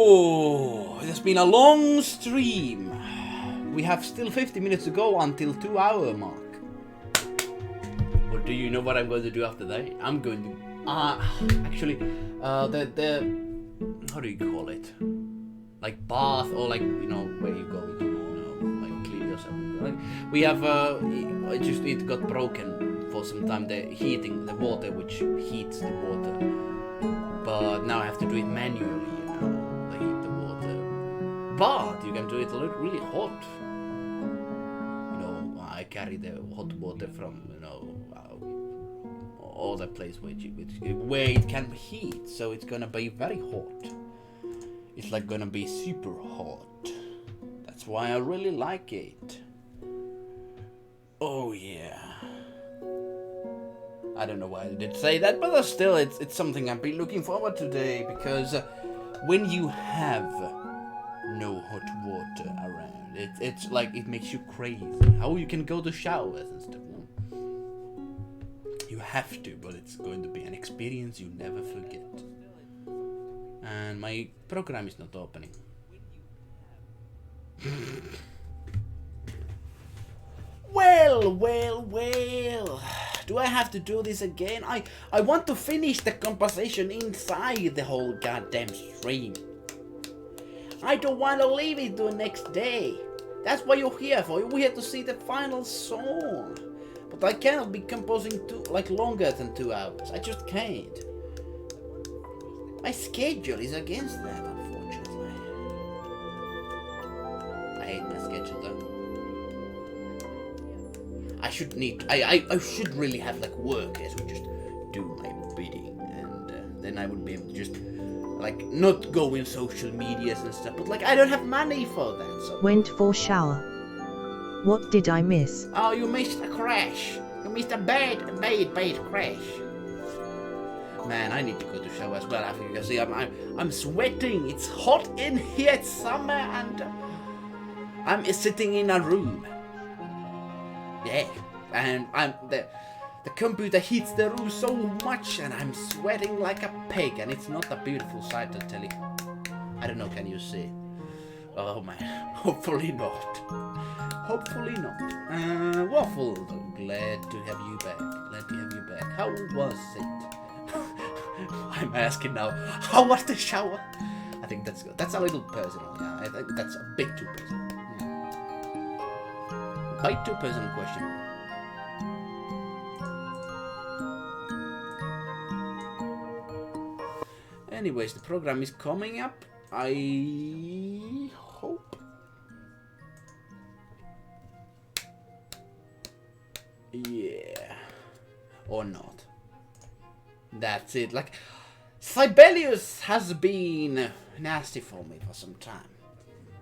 Oh, it has been a long stream. We have still 50 minutes to go until 2-hour mark. Or do you know what I'm going to do after that? I'm going to actually the how do you call it? Like bath or like where you go to like clean yourself. Like we have it got broken for some time. The heating the water which heats the water, but now I have to do it manually. To heat the water, but you can do it really hot. I carry the hot water from all the place where it can heat, so it's gonna be very hot. It's like gonna be super hot. That's why I really like it. Oh yeah. I don't know why I did say that, but still, it's something I've been looking forward to today, because when you have no hot water around, it's like it makes you crazy. How you can go to showers and stuff. You have to, but it's going to be an experience you never forget. And my program is not opening. Well. Do I have to do this again? I want to finish the composition inside the whole goddamn stream. I don't want to leave it to the next day. That's what you're here for. You're here to see the final song. But I cannot be composing longer than 2 hours. I just can't. My schedule is against that, unfortunately. I hate my schedule though. I should really have workers who just do my bidding, and then I would be able to just not go in social medias and stuff. But I don't have money for that. So. Went for shower. What did I miss? Oh, you missed a crash. You missed a bad crash. Man, I need to go to shower as well. As you can see, I'm sweating. It's hot in here. It's summer, and I'm sitting in a room. Yeah, and the computer heats the room so much, and I'm sweating like a pig, and it's not a beautiful sight to tell you. I don't know. Can you see? Oh man, hopefully not. Hopefully not. Waffle, glad to have you back. How was it? I'm asking now, how was the shower? I think that's good. That's a little personal, yeah. I think that's a bit too personal. Yeah. Bit too personal question. Anyways, the program is coming up. I hope. Yeah. Or not. That's it. Sibelius has been nasty for me for some time.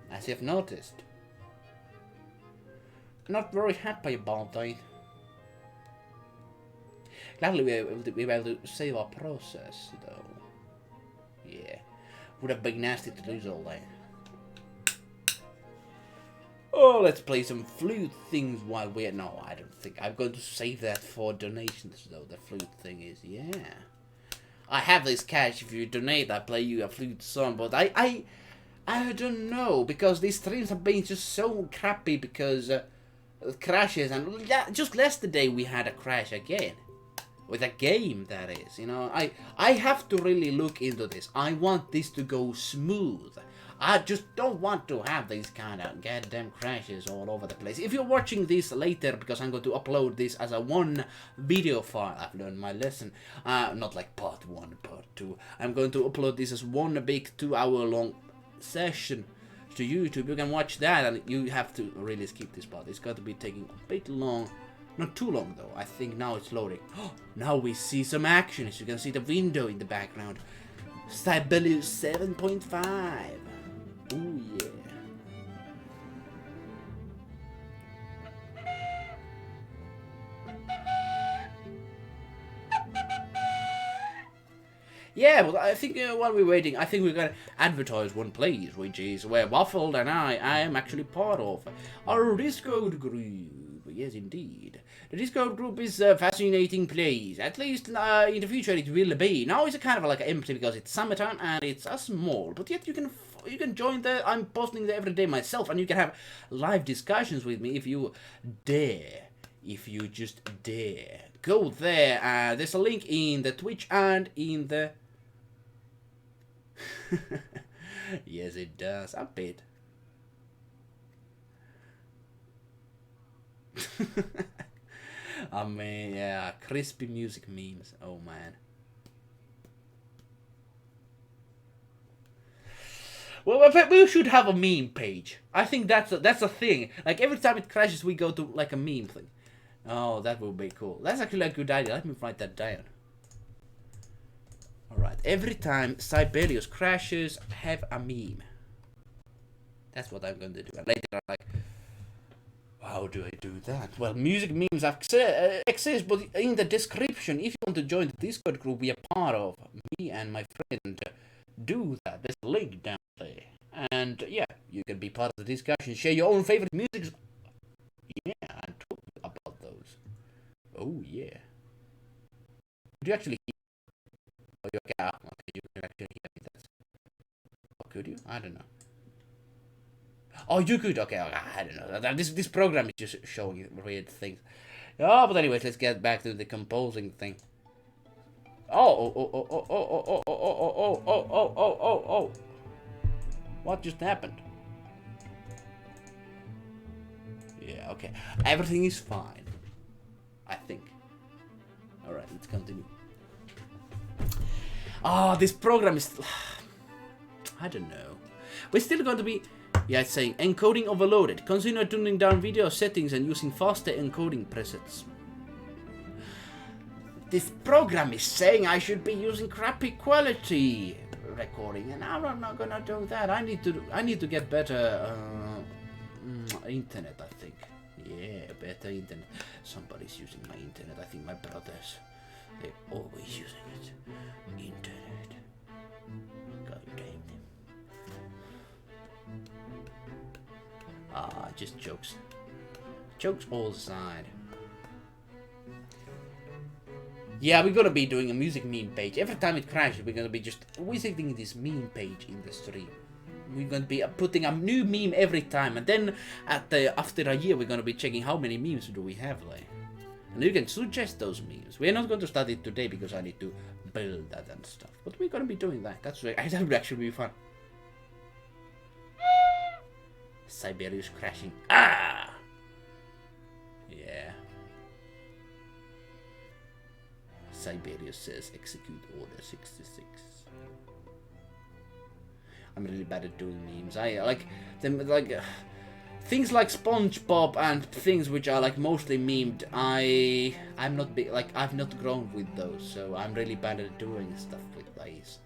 As you've noticed. Not very happy about it. Gladly we were able to save our process, though. Yeah. Would have been nasty to lose all that. Oh, let's play some flute things while we're... No, I don't think... I'm going to save that for donations, though. The flute thing is... Yeah. I have this cash. If you donate, I play you a flute song. But I don't know. Because these streams have been just so crappy because... crashes. And just yesterday we had a crash again. With a game, that is. I have to really look into this. I want this to go smooth. I just don't want to have these kind of goddamn crashes all over the place. If you're watching this later, because I'm going to upload this as a one video file, I've learned my lesson. Not like part 1, part 2. I'm going to upload this as one big 2-hour-long session to YouTube. You can watch that, and you have to really skip this part. It's got to be taking a bit long. Not too long, though. I think now it's loading. Oh, now we see some action. As you can see the window in the background. Sibelius 7.5. Ooh, yeah. Yeah, but I think while we're waiting, I think we're going to advertise one place, which is where Waffle and I am actually part of. Our Discord group. Yes, indeed. The Discord group is a fascinating place. At least in the future it will be. Now it's kind of empty because it's summertime and it's small. But yet you can you can join there. I'm posting there every day myself, and you can have live discussions with me if you dare. If you just dare. Go there. There's a link in the Twitch and in the... Yes, it does. A bit. I mean, yeah, crispy music memes. Oh man. Well, we should have a meme page. I think that's a thing. Like every time it crashes, we go to like a meme thing. Oh, that would be cool. That's actually a good idea. Let me write that down. All right. Every time Sibelius crashes, have a meme. That's what I'm going to do. And later, I'm like, how do I do that? Well, music memes exist, but in the description, if you want to join the Discord group we are part of, me and my friend do that. There's a link down there. And yeah, you can be part of the discussion, share your own favorite music. Yeah, and talk about those. Oh yeah. Could you actually hear? Oh, okay, you can actually hear me. That's... Oh, could you? I don't know. Oh, you could. Okay, I don't know. This program is just showing weird things. Oh, but anyways, let's get back to the composing thing. Oh. What just happened? Yeah, okay. Everything is fine. I think. Alright, let's continue. This program is... I don't know. We're still going to be... Yeah, it's saying encoding overloaded. Consider tuning down video settings and using faster encoding presets. This program is saying I should be using crappy quality recording, and I'm not gonna do that. I need to get better internet. I think. Yeah, better internet. Somebody's using my internet. I think my brothers. They're always using it. Internet. God damn them. Just jokes. Jokes all aside. Yeah, we're gonna be doing a music meme page. Every time it crashes, we're gonna be just visiting this meme page in the stream. We're gonna be putting a new meme every time, and then after a year, we're gonna be checking how many memes do we have, like. And you can suggest those memes. We're not going to start it today because I need to build that and stuff. But we're gonna be doing that. That would actually be fun. Sibelius crashing. Ah! Yeah. Sibelius says execute order 66. I'm really bad at doing memes. I like them, things like SpongeBob and things which are like mostly memed. I'm not big, like I've not grown with those, so I'm really bad at doing stuff with these.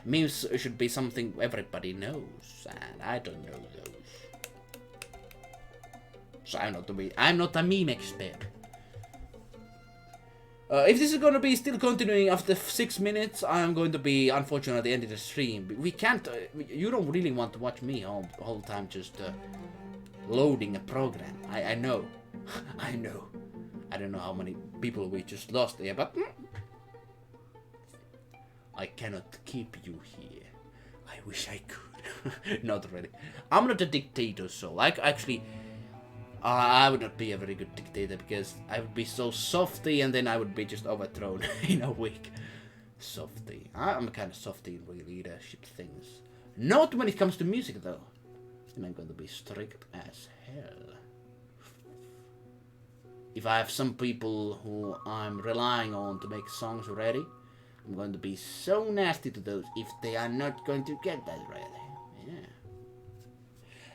Memes should be something everybody knows, and I don't know those. So I'm not a meme expert. If this is gonna be still continuing after 6 minutes, I'm going to be unfortunately at the end of the stream. We can't. You don't really want to watch me all the whole time just loading a program. I know, I know. I don't know how many people we just lost there, but. I cannot keep you here. I wish I could. Not really. I'm not a dictator, so actually, I would not be a very good dictator because I would be so softy and then I would be just overthrown in a week. Softy. I'm kind of softy in leadership things. Not when it comes to music though. And I'm going to be strict as hell. If I have some people who I'm relying on to make songs ready, I'm going to be so nasty to those if they are not going to get that ready. Yeah.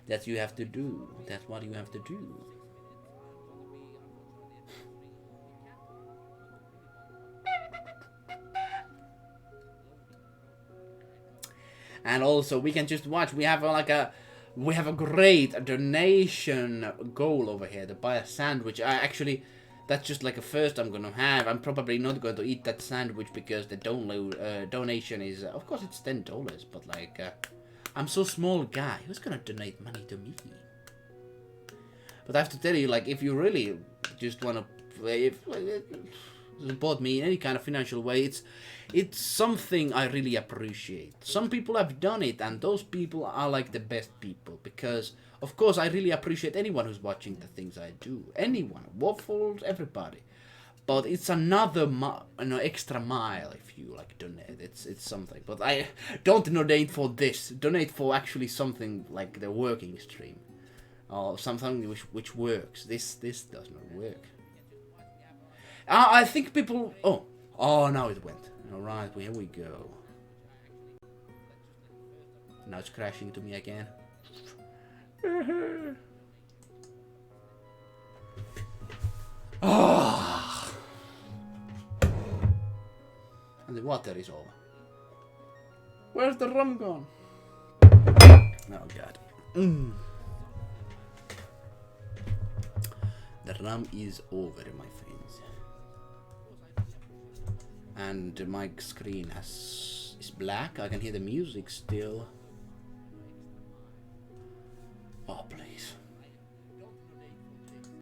That's what you have to do. That's what you have to do. And also we can just watch. We have a great donation goal over here to buy a sandwich. That's just like a first I'm gonna have. I'm probably not going to eat that sandwich because the donation is, of course, it's $10. But like, I'm so small guy. Who's gonna donate money to me? But I have to tell you, like, if you really just wanna play, support me in any kind of financial way, it's something I really appreciate. Some people have done it, and those people are like the best people, because of course I really appreciate anyone who's watching the things I do. Anyone, waffles, everybody. But it's another extra mile if you like donate. It's something. But I don't donate for this. Donate for actually something like the working stream, or something which works. This does not work. I think people. Oh, now it went. All right, here we go. Now it's crashing to me again. Ah. And the water is over. Where's the rum gone? Oh god. The rum is over, my friends. And my screen is black. I can hear the music still. Oh, please.